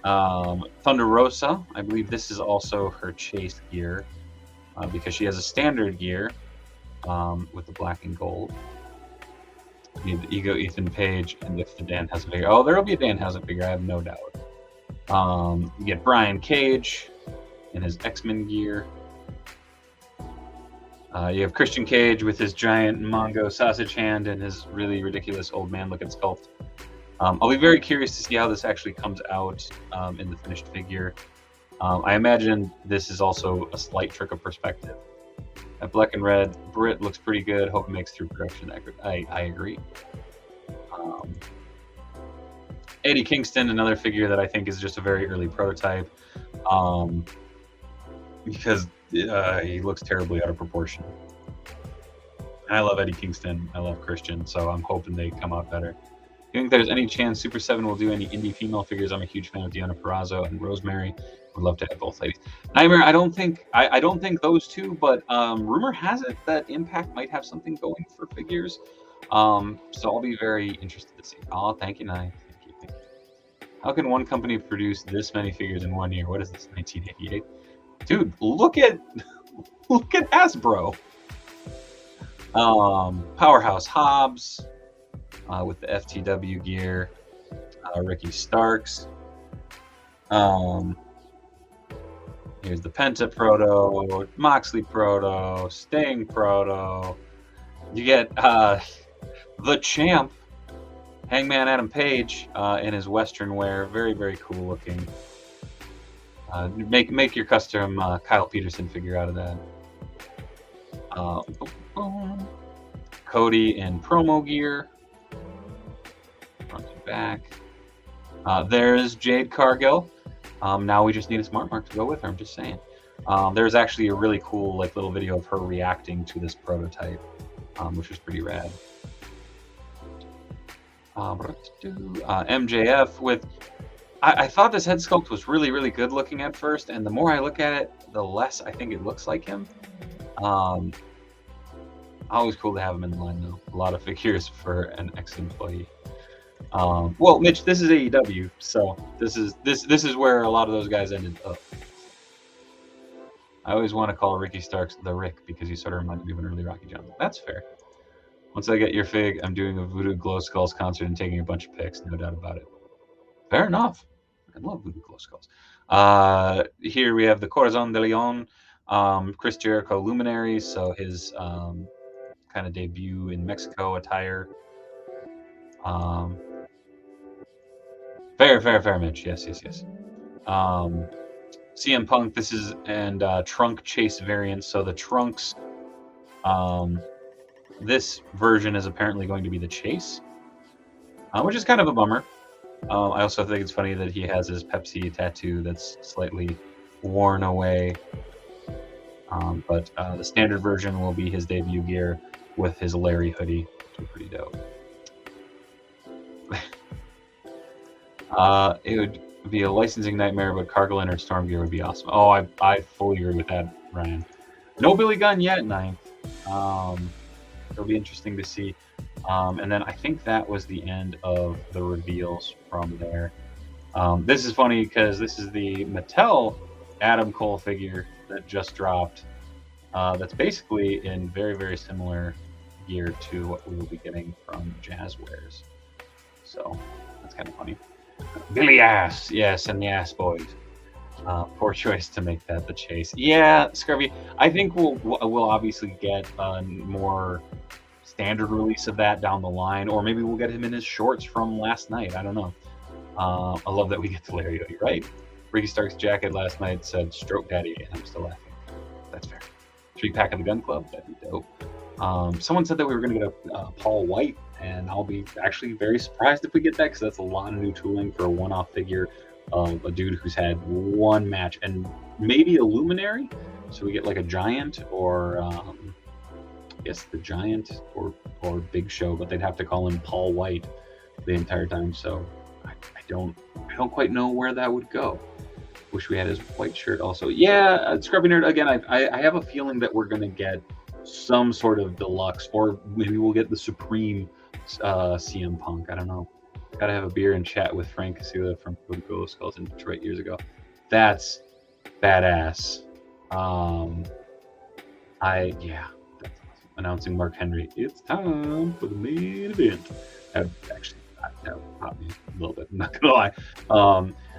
[SPEAKER 1] Thunder Rosa. I believe this is also her Chase gear because she has a standard gear with the black and gold. You need the Ego Ethan Page, and if the Danhausen figure. Oh, there will be a Danhausen figure, I have no doubt. You get Brian Cage in his X-Men gear. You have Christian Cage with his giant Mongo sausage hand and his really ridiculous old man looking sculpt. I'll be very curious to see how this actually comes out in the finished figure. I imagine this is also a slight trick of perspective. At black and red, Britt looks pretty good. Hope it makes through production. I agree. Eddie Kingston, another figure that I think is just a very early prototype. Because he looks terribly out of proportion. And I love Eddie Kingston. I love Christian, so I'm hoping they come out better. Do you think there's any chance Super 7 will do any indie female figures? I'm a huge fan of Deonna Purrazzo and Rosemary. Would love to have both ladies. Nightmare, I don't think those two, but rumor has it that Impact might have something going for figures. So I'll be very interested to see. Oh, thank you, Nye. Thank you. How can one company produce this many figures in 1 year? What is this, 1988? Dude, look at Hasbro. Powerhouse Hobbs with the FTW gear. Ricky Starks. Here's the Penta Proto, Moxley Proto, Sting Proto. You get the Champ, Hangman Adam Page in his Western wear. Very, very cool looking. Make your custom Kyle Peterson figure out of that. Cody in promo gear. Front and back. There's Jade Cargill. Now we just need a smart mark to go with her. I'm just saying. There's actually a really cool like little video of her reacting to this prototype, which was pretty rad. MJF with. I thought this head sculpt was really, really good looking at first, and the more I look at it, the less I think it looks like him. Always cool to have him in the line, though. A lot of figures for an ex-employee. Well, Mitch, this is AEW, so this is where a lot of those guys ended up. I always want to call Ricky Starks the Rick because he sort of reminded me of an early Rocky Johnson. That's fair. Once I get your fig, I'm doing a Voodoo Glow Skulls concert and taking a bunch of pics, no doubt about it. Fair enough. I love Voodoo Glow Skulls. Here we have the Corazon de Leon, Chris Jericho Luminaries, so his kind of debut in Mexico attire. Fair, Mitch. Yes. CM Punk, this is, and Trunk Chase variant. So the Trunks, this version is apparently going to be the Chase, which is kind of a bummer. I also think it's funny that he has his Pepsi tattoo that's slightly worn away. But the standard version will be his debut gear with his Larry hoodie, which is pretty dope. It would be a licensing nightmare, but Carglass or Storm gear would be awesome. Oh, I fully agree with that, Ryan. No Billy Gunn yet, ninth. It'll be interesting to see. And then I think that was the end of the reveals from there. This is funny because this is the Mattel Adam Cole figure that just dropped. That's basically in very, very similar gear to what we will be getting from Jazzwares. So that's kind of funny. Billy Ass, yes, and the Ass Boys. Poor choice to make that the Chase. Yeah, Scrubby. I think we'll obviously get a more standard release of that down the line, or maybe we'll get him in his shorts from last night. I don't know. I love that we get to Larry Hoodie, right? Ricky Stark's jacket last night said "Stroke Daddy," and I'm still laughing. That's fair. 3-pack of the Gun Club, that'd be dope. Someone said that we were going to get a Paul White, and I'll be actually very surprised if we get that, because that's a lot of new tooling for a one-off figure of a dude who's had one match, and maybe a Luminary. So we get like a Giant, or I guess the Giant or Big Show, but they'd have to call him Paul White the entire time. So I don't quite know where that would go. Wish we had his white shirt also. Yeah, Scrubby Nerd, again, I have a feeling that we're going to get some sort of deluxe, or maybe we'll get the Supreme CM Punk. I don't know. Gotta have a beer and chat with Frank Casilla from Voodoo Skulls in Detroit years ago. That's badass. That's awesome. Announcing Mark Henry. It's time for the main event. That would pop me a little bit. I'm not gonna lie.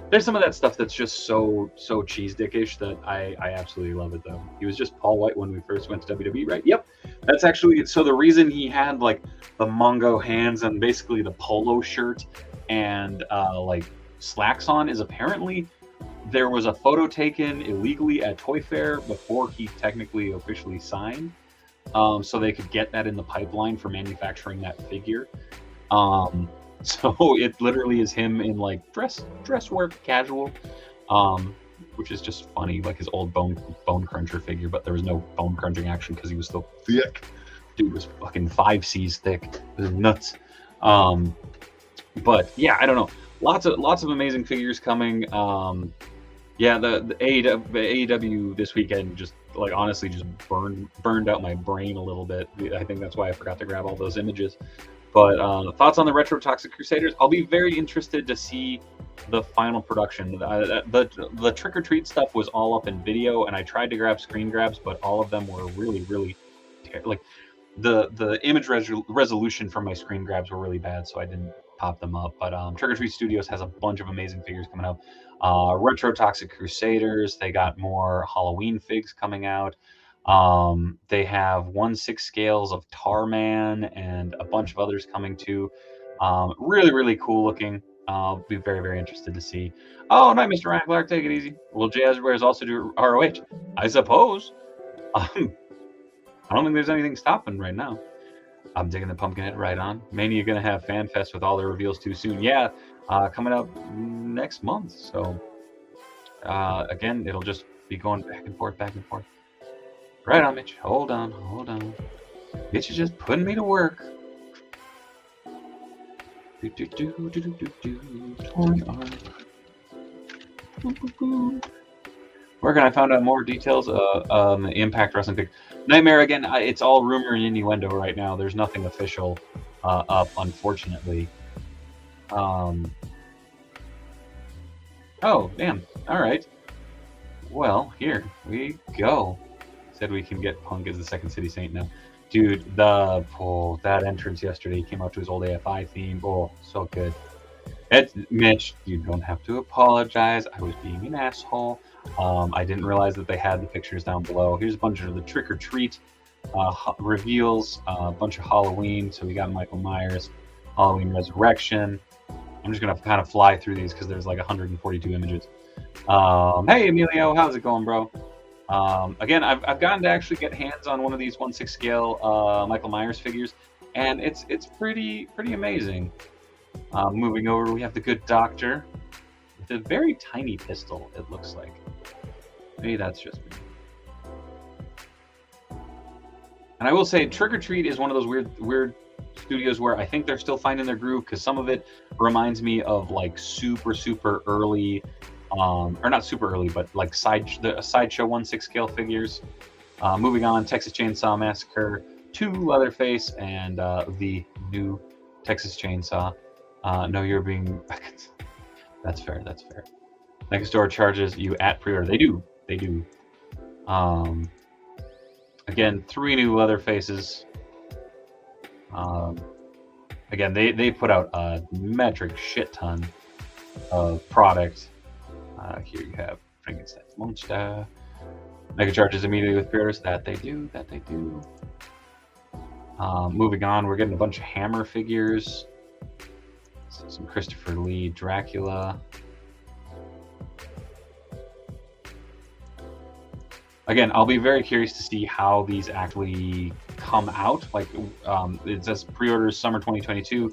[SPEAKER 1] There's some of that stuff that's just so cheese dickish that I absolutely love it, though. He was just Paul White when we first went to WWE, right? Yep. That's actually, so the reason he had like the Mongo hands and basically the polo shirt and like slacks on is apparently there was a photo taken illegally at Toy Fair before he technically officially signed. So they could get that in the pipeline for manufacturing that figure. So it literally is him in like dress work, casual, which is just funny, like his old bone cruncher figure, but there was no bone crunching action because he was so thick. Dude was fucking 5Cs thick. It was nuts. But yeah, I don't know. Lots of amazing figures coming. Yeah, the AEW this weekend just like honestly just burned out my brain a little bit. I think that's why I forgot to grab all those images. But thoughts on the retro Toxic Crusaders? I'll be very interested to see the final production. The Trick or Treat stuff was all up in video, and I tried to grab screen grabs, but all of them were really like the image resolution from my screen grabs were really bad, so I didn't pop them up. But Trick or Treat Studios has a bunch of amazing figures coming out. Retro Toxic Crusaders, they got more Halloween figs coming out. They have 1/6 scales of Tarman and a bunch of others coming too. Really cool looking. I'll be very interested to see. Oh, night, Mr. Ryan Clark, take it easy. Will Jazzwares also do ROH? I suppose. I don't think there's anything stopping right now. I'm digging the Pumpkinhead right on. Mania gonna have Fan Fest with all the reveals too soon. Yeah, coming up next month. So Again, it'll just be going back and forth, back and forth. Right on, Mitch. Hold on, hold on. Mitch is just putting me to work. Where can I find out more details? Impact Wrestling pick. Nightmare again. It's all rumor and innuendo right now. There's nothing official up, unfortunately. Oh damn! All right. Well, here we go. Said we can get Punk as the Second City Saint now. Dude, that entrance yesterday, he came out to his old AFI theme. Oh, so good. Mitch, you don't have to apologize. I was being an asshole. I didn't realize that they had the pictures down below. Here's a bunch of the trick or treat reveals, a bunch of Halloween. So we got Michael Myers, Halloween Resurrection. I'm just gonna kind of fly through these because there's like 142 images. Hey Emilio, how's it going, bro? Again, I've gotten to actually get hands on one of these 1/6 scale Michael Myers figures, and it's pretty amazing. Moving over, we have the Good Doctor with a very tiny pistol. It looks like. Maybe that's just me. And I will say, Trick or Treat is one of those weird studios where I think they're still finding their groove, because some of it reminds me of like super early. Or not super early, but like sideshow 1/6 scale figures. Moving on, Texas Chainsaw Massacre 2 Leatherface, and the new Texas Chainsaw. No, you're being. That's fair. That's fair. Next Door charges you at pre-order. They do. Again, 3 new Leatherfaces. Again, they put out a metric shit ton of product. Here you have Frankenstein's Monster. Mega charges immediately with pre-orders. That they do. Moving on, we're getting a bunch of Hammer figures. Some Christopher Lee Dracula. Again, I'll be very curious to see how these actually come out. Like, it says pre-orders summer 2022.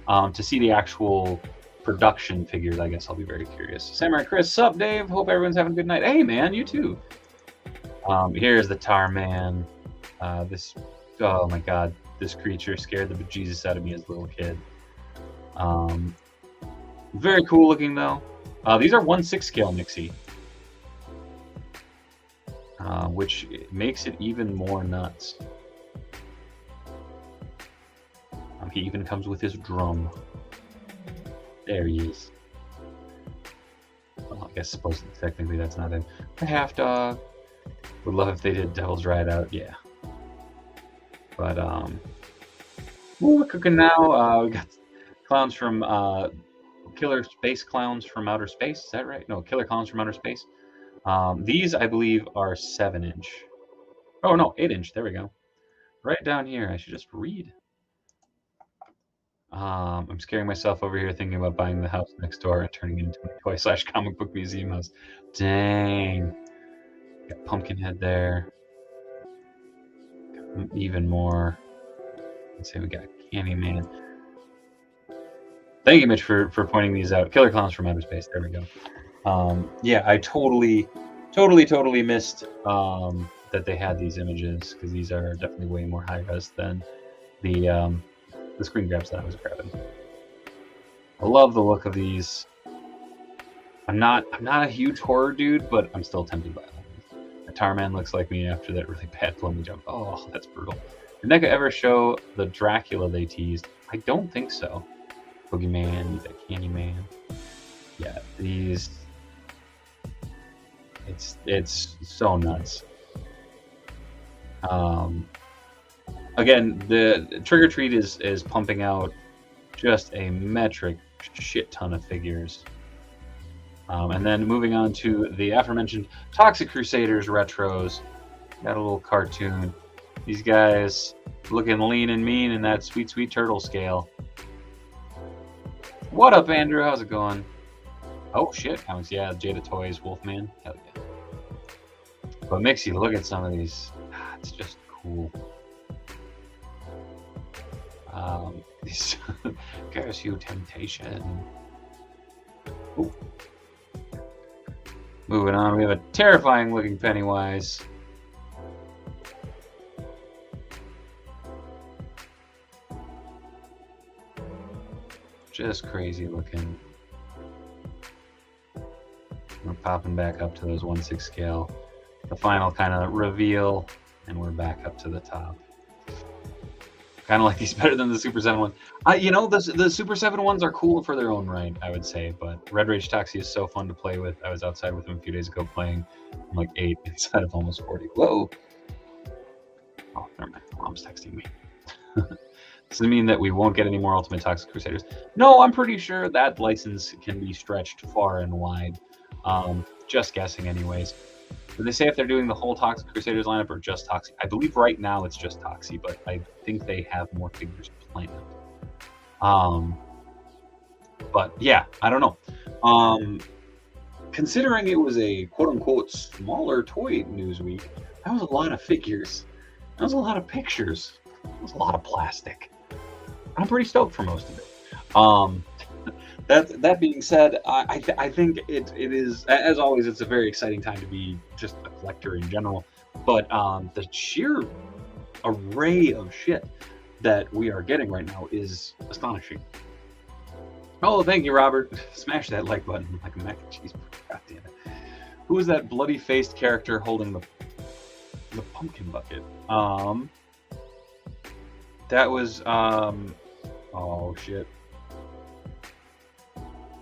[SPEAKER 1] To see the actual production figures, I guess I'll be very curious. Samurai Chris, sup, Dave? Hope everyone's having a good night. Hey, man, you too. Here's the Tar Man. Oh my God, this creature scared the bejesus out of me as a little kid. Very cool looking though. These are 1/6 scale Nixie, which makes it even more nuts. He even comes with his drum. There he is. Well, I guess supposedly technically that's not him. The Half Dog. Would love if they did Devil's Ride Out, yeah. But we're cooking now. We got clowns from Killer Space Clowns from Outer Space. Is that right? No, Killer Clowns from Outer Space. These I believe are 7-inch. Oh no, 8-inch. There we go. Right down here. I should just read. I'm scaring myself over here thinking about buying the house next door and turning it into a toy/comic book museum house. Dang. Got Pumpkinhead there. Got even more. Let's say we got Candyman. Thank you, Mitch, for pointing these out. Killer Clowns from Outer Space. There we go. Yeah, I totally missed that they had these images, because these are definitely way more high res than the screen grabs that I was grabbing. I love the look of these. I'm not a huge horror dude, but I'm still tempted by them. The Tar Man looks like me after that really bad plummy jump. Oh, that's brutal. Did NECA ever show the Dracula they teased? I don't think so. Boogeyman, that Candyman. Yeah, these. It's so nuts. Again, the Trick or Treat is pumping out just a metric shit ton of figures. And then moving on to the aforementioned Toxic Crusaders retros. Got a little cartoon. These guys looking lean and mean in that sweet turtle scale. What up, Andrew? How's it going? Oh shit, comics. Yeah, Jada Toys, Wolfman. Hell yeah. But Mixie, look at some of these. It's just cool. This Curse You Temptation. Ooh. Moving on, we have a terrifying looking Pennywise. Just crazy looking. We're popping back up to those 1/6 scale. The final kind of reveal, and we're back up to the top. Kind of like these better than the Super 7 one. You know, the Super 7 ones are cool for their own right, I would say. But Red Rage Toxie is so fun to play with. I was outside with him a few days ago playing. I'm like 8 inside of almost 40. Whoa. Oh, never mind. Mom's texting me. Does it mean that we won't get any more Ultimate Toxic Crusaders? No, I'm pretty sure that license can be stretched far and wide. Just guessing anyways. Did they say if they're doing the whole Toxic Crusaders lineup or just Toxie? I believe right now it's just Toxie, but I think they have more figures planned. But yeah, I don't know. Considering it was a quote-unquote smaller toy news week, that was a lot of figures. That was a lot of pictures. That was a lot of plastic. I'm pretty stoked for most of it. That being said, I think it is, as always, it's a very exciting time to be just a collector in general. But the sheer array of shit that we are getting right now is astonishing. Oh, thank you, Robert. Smash that like button like a mac and cheese. God damn it. Who is that bloody-faced character holding the pumpkin bucket? That was oh shit.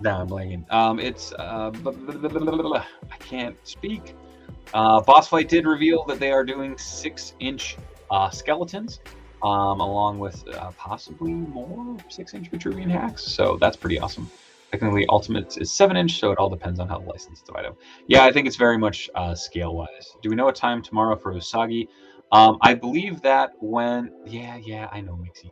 [SPEAKER 1] Now I'm blanking. It's I can't speak. Boss Fight did reveal that they are doing 6-inch skeletons, along with possibly more 6-inch Vitruvian hacks. So that's pretty awesome. Technically, Ultimate is 7-inch, so it all depends on how the license is divided. Yeah, I think it's very much scale-wise. Do we know what time tomorrow for Usagi? I believe that when... Yeah, I know, Mixie.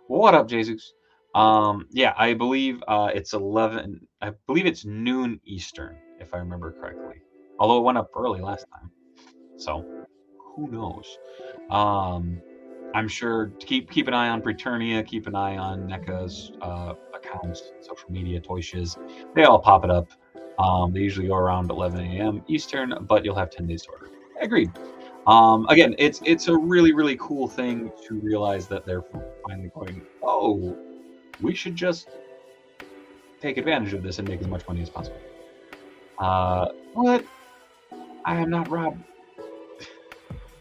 [SPEAKER 1] What up, Jesus? Yeah, I believe it's 11... I believe it's noon Eastern, if I remember correctly. Although it went up early last time. So, who knows? I'm sure keep an eye on Preternia, keep an eye on NECA's accounts, social media, Toy Shiz. They all pop it up. They usually go around 11 a.m. Eastern, but you'll have 10 days to order. Agreed. Again, it's a really, really cool thing to realize that they're finally going, oh, we should just take advantage of this and make as much money as possible. What? I am not Rob.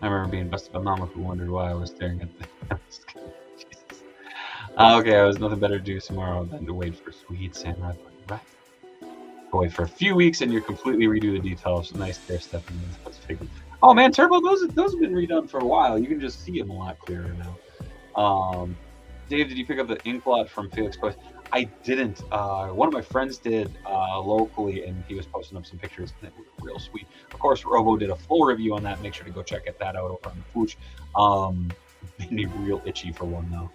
[SPEAKER 1] I remember being busted by Mama who wondered why I was staring at the... Jesus. Okay, I was nothing better to do tomorrow than to wait for sweet samurai bunny, right? Go wait for a few weeks and you completely redo the details. Nice there, Stephanie. Oh man, Turbo, those have been redone for a while. You can just see them a lot clearer now. Dave, did you pick up the ink blot from Felix Toys? I didn't. One of my friends did locally, and he was posting up some pictures, and it was real sweet. Of course, Robo did a full review on that. Make sure to go check that out over on the Pooch. Made me real itchy for one, though.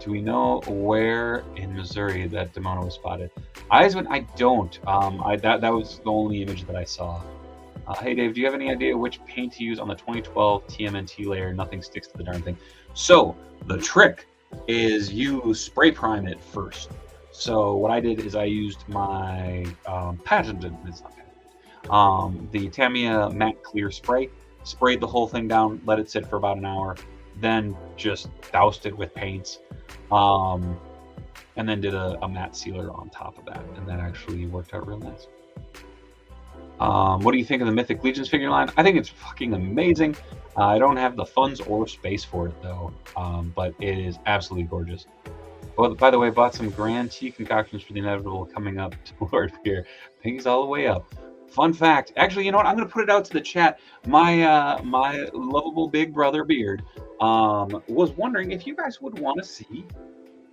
[SPEAKER 1] Do we know where in Missouri that Demono was spotted? I don't. That was the only image that I saw. Hey, Dave, do you have any idea which paint to use on the 2012 TMNT layer? Nothing sticks to the darn thing. So, the trick is you spray prime it first. So what I did is I used my patented, it's not patented, the Tamiya matte clear spray, sprayed the whole thing down, let it sit for about an hour, then just doused it with paints, and then did a matte sealer on top of that, and that actually worked out real nice. What do you think of the Mythic Legions figure line? I think it's fucking amazing. I don't have the funds or space for it though, but it is absolutely gorgeous. Well, by the way, bought some grand tea concoctions for the inevitable coming up to Lord Fear. Pinky's all the way up. Fun fact. Actually, you know what? I'm going to put it out to the chat. My my lovable big brother Beard was wondering if you guys would want to see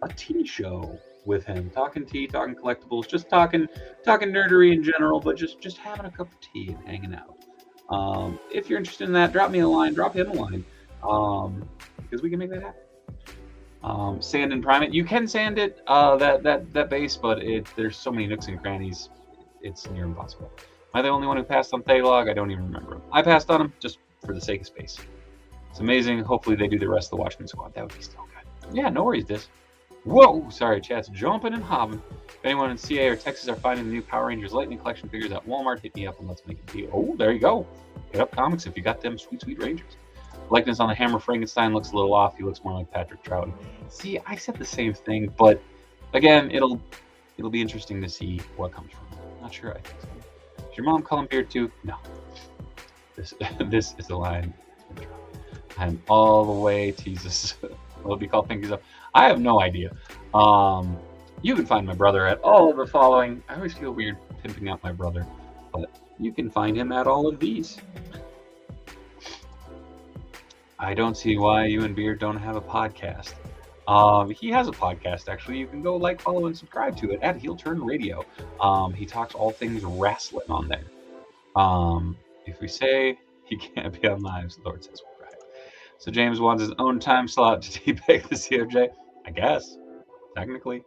[SPEAKER 1] a tea show with him, talking tea, talking collectibles, just talking nerdery in general, but just having a cup of tea and hanging out. If you're interested in that, drop me a line, drop him a line, because we can make that happen. Sand and prime it. You can sand it, that base, but there's so many nooks and crannies, it's near impossible. Am I the only one who passed on Thaylog? I don't even remember him. I passed on him just for the sake of space. It's amazing. Hopefully they do the rest of the Watchmen squad. That would be so good. Yeah, no worries, Dis. Whoa, sorry, chat's jumping and hopping. If anyone in CA or Texas are finding the new Power Rangers Lightning Collection figures at Walmart, hit me up and let's make a deal. Oh, there you go. Hit up comics if you got them sweet, sweet Rangers. Likeness on the Hammer Frankenstein looks a little off. He looks more like Patrick Troughton. See, I said the same thing, but again, it'll be interesting to see what comes from it. Not sure. I think so. Does your mom call him Beard too? No. This is a line. I'm all the way Jesus. Will it be called Pinkies Up? I have no idea. You can find my brother at all of the following. I always feel weird pimping out my brother, but you can find him at all of these. I don't see why you and Beard don't have a podcast. He has a podcast, actually. You can go like, follow, and subscribe to it at Heel Turn Radio. He talks all things wrestling on there. If we say he can't be on live, the Lord says we're right. So James wants his own time slot to debate the COJ. I guess, technically.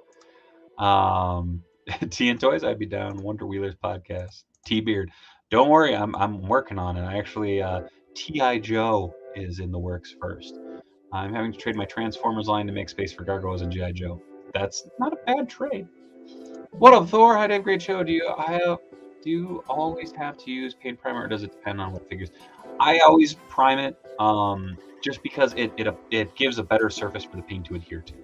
[SPEAKER 1] Tea and Toys, I'd be down. Wonder Wheeler's podcast. T-Beard. Don't worry, I'm working on it. I actually, T.I. Joe is in the works first. I'm having to trade my Transformers line to make space for Gargoyles and G.I. Joe. That's not a bad trade. What up, Thor? Hi, Dave. Great show. Do you always have to use paint primer, or does it depend on what figures? I always prime it, just because it gives a better surface for the paint to adhere to,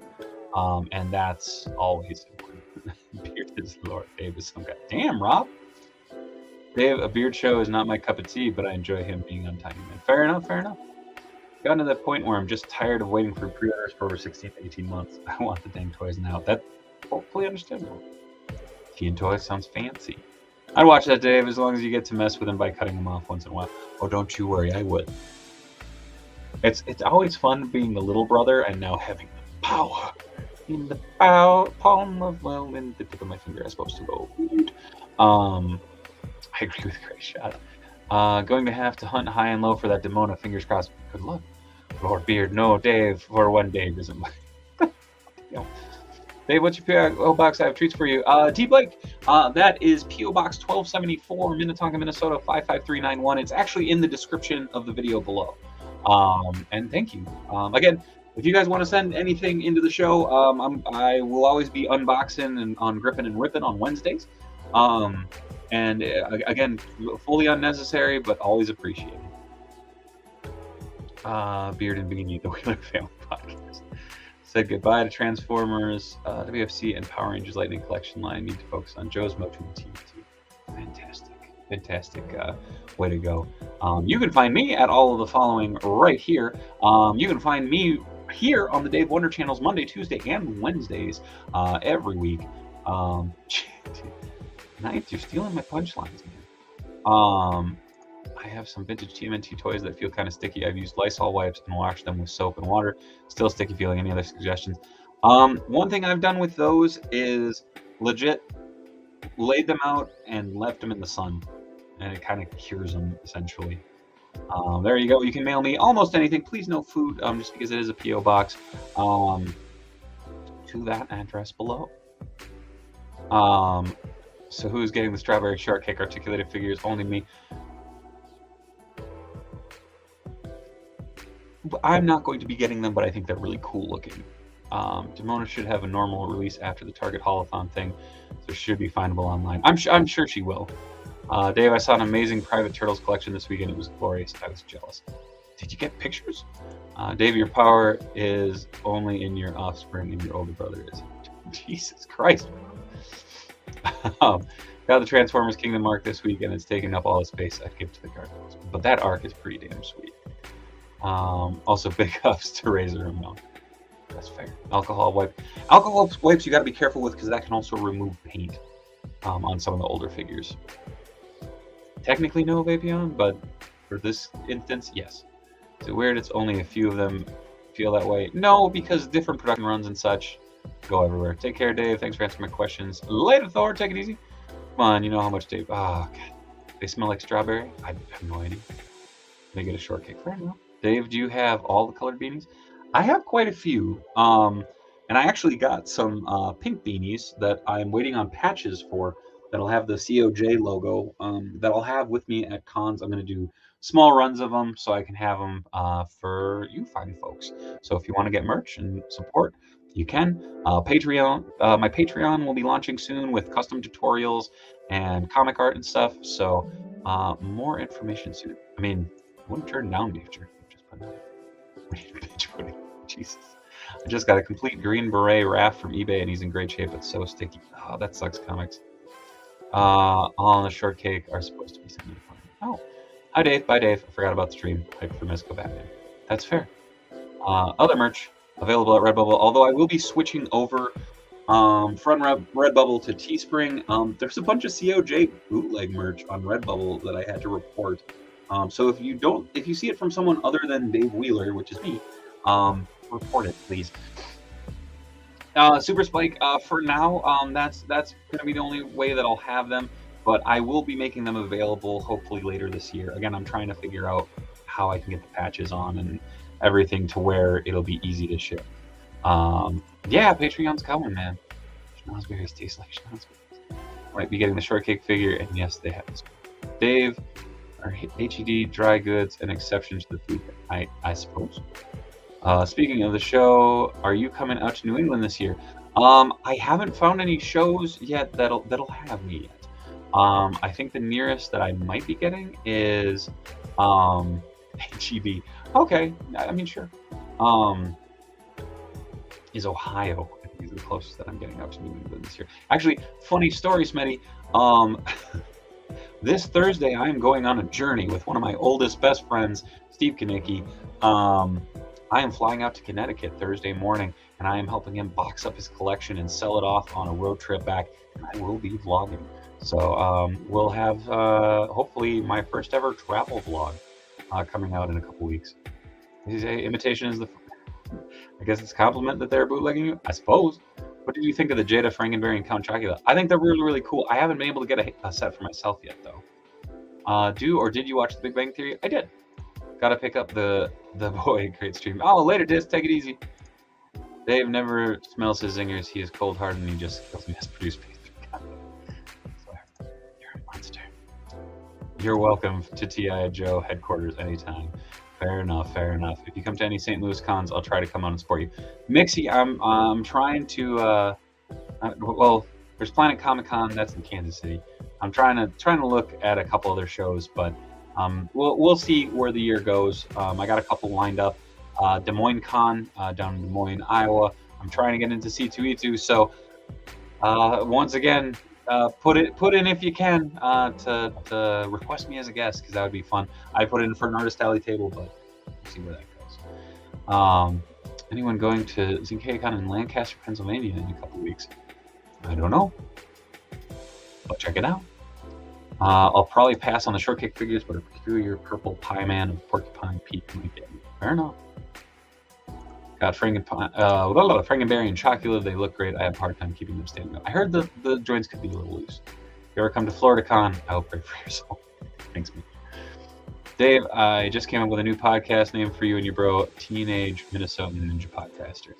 [SPEAKER 1] and that's always important. Beard is Lord. Dave is some guy. Damn, Rob. Dave, a beard show is not my cup of tea, but I enjoy him being on Tiny Man. Fair enough, fair enough. Gotten to that point where I'm just tired of waiting for pre-orders for over 16 to 18 months. I want the dang toys now. That's hopefully understandable. Tea and Toys sounds fancy. I'd watch that, Dave, as long as you get to mess with him by cutting him off once in a while. Oh, don't you worry, I would. It's always fun being the little brother and now having the power in the palm of, well, in the tip of my finger, as opposed to go. I agree with Great Shot. Going to have to hunt high and low for that Demona. Fingers crossed. Good luck. Lord Beard. No, Dave. For one Dave isn't my... Dave, what's your P.O. box? I have treats for you. T. Blake. That is P.O. Box 1274, Minnetonka, Minnesota 55391. It's actually in the description of the video below. And thank you. Again, if you guys want to send anything into the show, I will always be unboxing and on Gripping and Ripping on Wednesdays. And again, fully unnecessary, but always appreciated. Beard and Beanie, the Wheeler Family Podcast. Said goodbye to Transformers, WFC, and Power Rangers Lightning Collection line. Need to focus on Joe's Motu and TNT. Fantastic way to go. You can find me at all of the following right here. You can find me here on the Dave Wonder channels Monday, Tuesday, and Wednesdays every week. Ninth, you're stealing my punchlines, man. I have some vintage TMNT toys that feel kind of sticky. I've used Lysol wipes and washed them with soap and water. Still sticky feeling. Any other suggestions? One thing I've done with those is legit laid them out and left them in the sun, and it kind of cures them essentially. There you go. You can mail me almost anything. Please no food, just because it is a P.O. box. To that address below. So who's getting the strawberry shortcake articulated figures? Only me. I'm not going to be getting them, but I think they're really cool looking. Demona should have a normal release after the Target Haulathon thing, so should be findable online. I'm sure she will. Dave, I saw an amazing Private Turtles collection this weekend. It was glorious. I was jealous. Did you get pictures? Dave, your power is only in your offspring, and your older brother is. Jesus Christ. Got the Transformers Kingdom arc this week, and it's taking up all the space I'd give to the Gargoyles. But that arc is pretty damn sweet. Also, big ups to Razor and Milk. That's fair. Alcohol wipes you got to be careful with, because that can also remove paint on some of the older figures. Technically no, Vapion, but for this instance, yes. Is it weird it's only a few of them feel that way? No, because different production runs and such go everywhere. Take care, Dave. Thanks for answering my questions. Later, Thor. Take it easy. Come on, you know how much Dave... Oh, God. They smell like strawberry? I have no idea. They get a shortcake. Fair enough. Dave, do you have all the colored beanies? I have quite a few. And I actually got some pink beanies that I'm waiting on patches for that'll have the COJ logo that I'll have with me at cons. I'm going to do small runs of them so I can have them for you fine folks. So if you want to get merch and support, you can. Patreon, my Patreon will be launching soon with custom tutorials and comic art and stuff. So more information soon. I mean, I wouldn't turn down beef jerky. Just put it. Jesus. I just got a complete Green Beret raft from eBay, and he's in great shape. It's so sticky. Oh, that sucks, comics. All on the shortcake are supposed to be sent. Oh, hi Dave. Bye Dave. I forgot about the stream. Hype for Mesco Batman. That's fair. Other merch available at Redbubble. Although I will be switching over from Redbubble to Teespring. There's a bunch of COJ bootleg merch on Redbubble that I had to report. So if you see it from someone other than Dave Wheeler, which is me, report it, please. Super Spike, for now, that's going to be the only way that I'll have them, but I will be making them available hopefully later this year. Again, I'm trying to figure out how I can get the patches on and everything to where it'll be easy to ship. Yeah, Patreon's coming, man. Schnozberries taste like schnozberries. Might be getting the shortcake figure, and yes, they have this. Dave, are HED dry goods an exception to the food? I suppose. Speaking of the show, are you coming out to New England this year? I haven't found any shows yet that'll have me yet. I think the nearest that I might be getting is HEB. Okay, I mean sure. Is Ohio. I think is the closest that I'm getting out to New England this year. Actually, funny story, Smitty. This Thursday I am going on a journey with one of my oldest best friends, Steve Kanicki. I am flying out to Connecticut Thursday morning, and I am helping him box up his collection and sell it off on a road trip back, and I will be vlogging. So we'll have, hopefully, my first ever travel vlog coming out in a couple weeks. Imitation is the... I guess it's a compliment that they're bootlegging you, I suppose. What did you think of the Jada, Frankenberry, and Count Chocula? I think they're really, really cool. I haven't been able to get a set for myself yet, though. Did you watch The Big Bang Theory? I did. Gotta pick up the boy great stream. Oh, later, Diz. Take it easy. Dave never smells his zingers. He is cold-hearted and he just kills mass-produced pastry. You're a monster. You're welcome to TI Joe headquarters anytime. Fair enough. Fair enough. If you come to any St. Louis cons, I'll try to come out and support you. Mixie, I'm trying to. Well, there's Planet Comic Con. That's in Kansas City. I'm trying to look at a couple other shows, but. We'll see where the year goes. I got a couple lined up. Des Moines Con down in Des Moines, Iowa. I'm trying to get into C2E2. So once again, put in if you can to request me as a guest because that would be fun. I put in for an artist alley table, but we'll see where that goes. Anyone going to ZKCon in Lancaster, Pennsylvania in a couple weeks? I don't know, but check it out. I'll probably pass on the shortcake figures, but a peculiar purple pie man of Porcupine Peak might get me. Fair enough. Got Frankenberry and Chocula. They look great. I have a hard time keeping them standing up. I heard the joints could be a little loose. If you ever come to Florida Con, I will pray for yourself. Thanks, man. Dave, I just came up with a new podcast name for you and your bro, Teenage Minnesota Ninja Podcaster.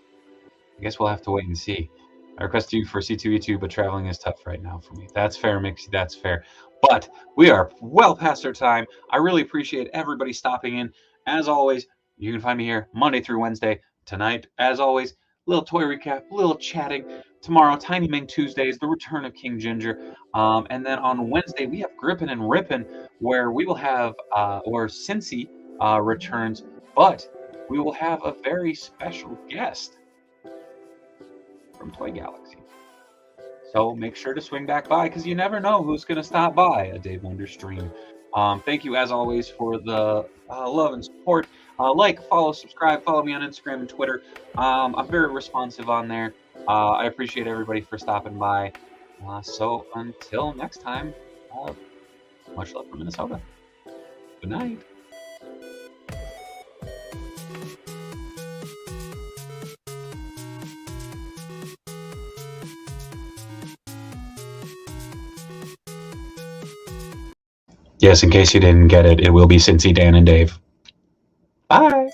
[SPEAKER 1] I guess we'll have to wait and see. I requested you for C2E2, but traveling is tough right now for me. That's fair, Mixie. That's fair. But we are well past our time. I really appreciate everybody stopping in. As always, you can find me here Monday through Wednesday. Tonight, as always, little toy recap, little chatting. Tomorrow, Tiny Ming Tuesdays, the return of King Ginger. And then on Wednesday, we have Grippin' and Rippin', where we will have, or Cincy returns, but we will have a very special guest from Toy Galaxy. So make sure to swing back by because you never know who's going to stop by a Dave Wonder stream. Thank you, as always, for the love and support. Like, follow, subscribe, follow me on Instagram and Twitter. I'm very responsive on there. I appreciate everybody for stopping by. So until next time, much love from Minnesota. Good night. Yes, in case you didn't get it, it will be Cincy, Dan, and Dave. Bye!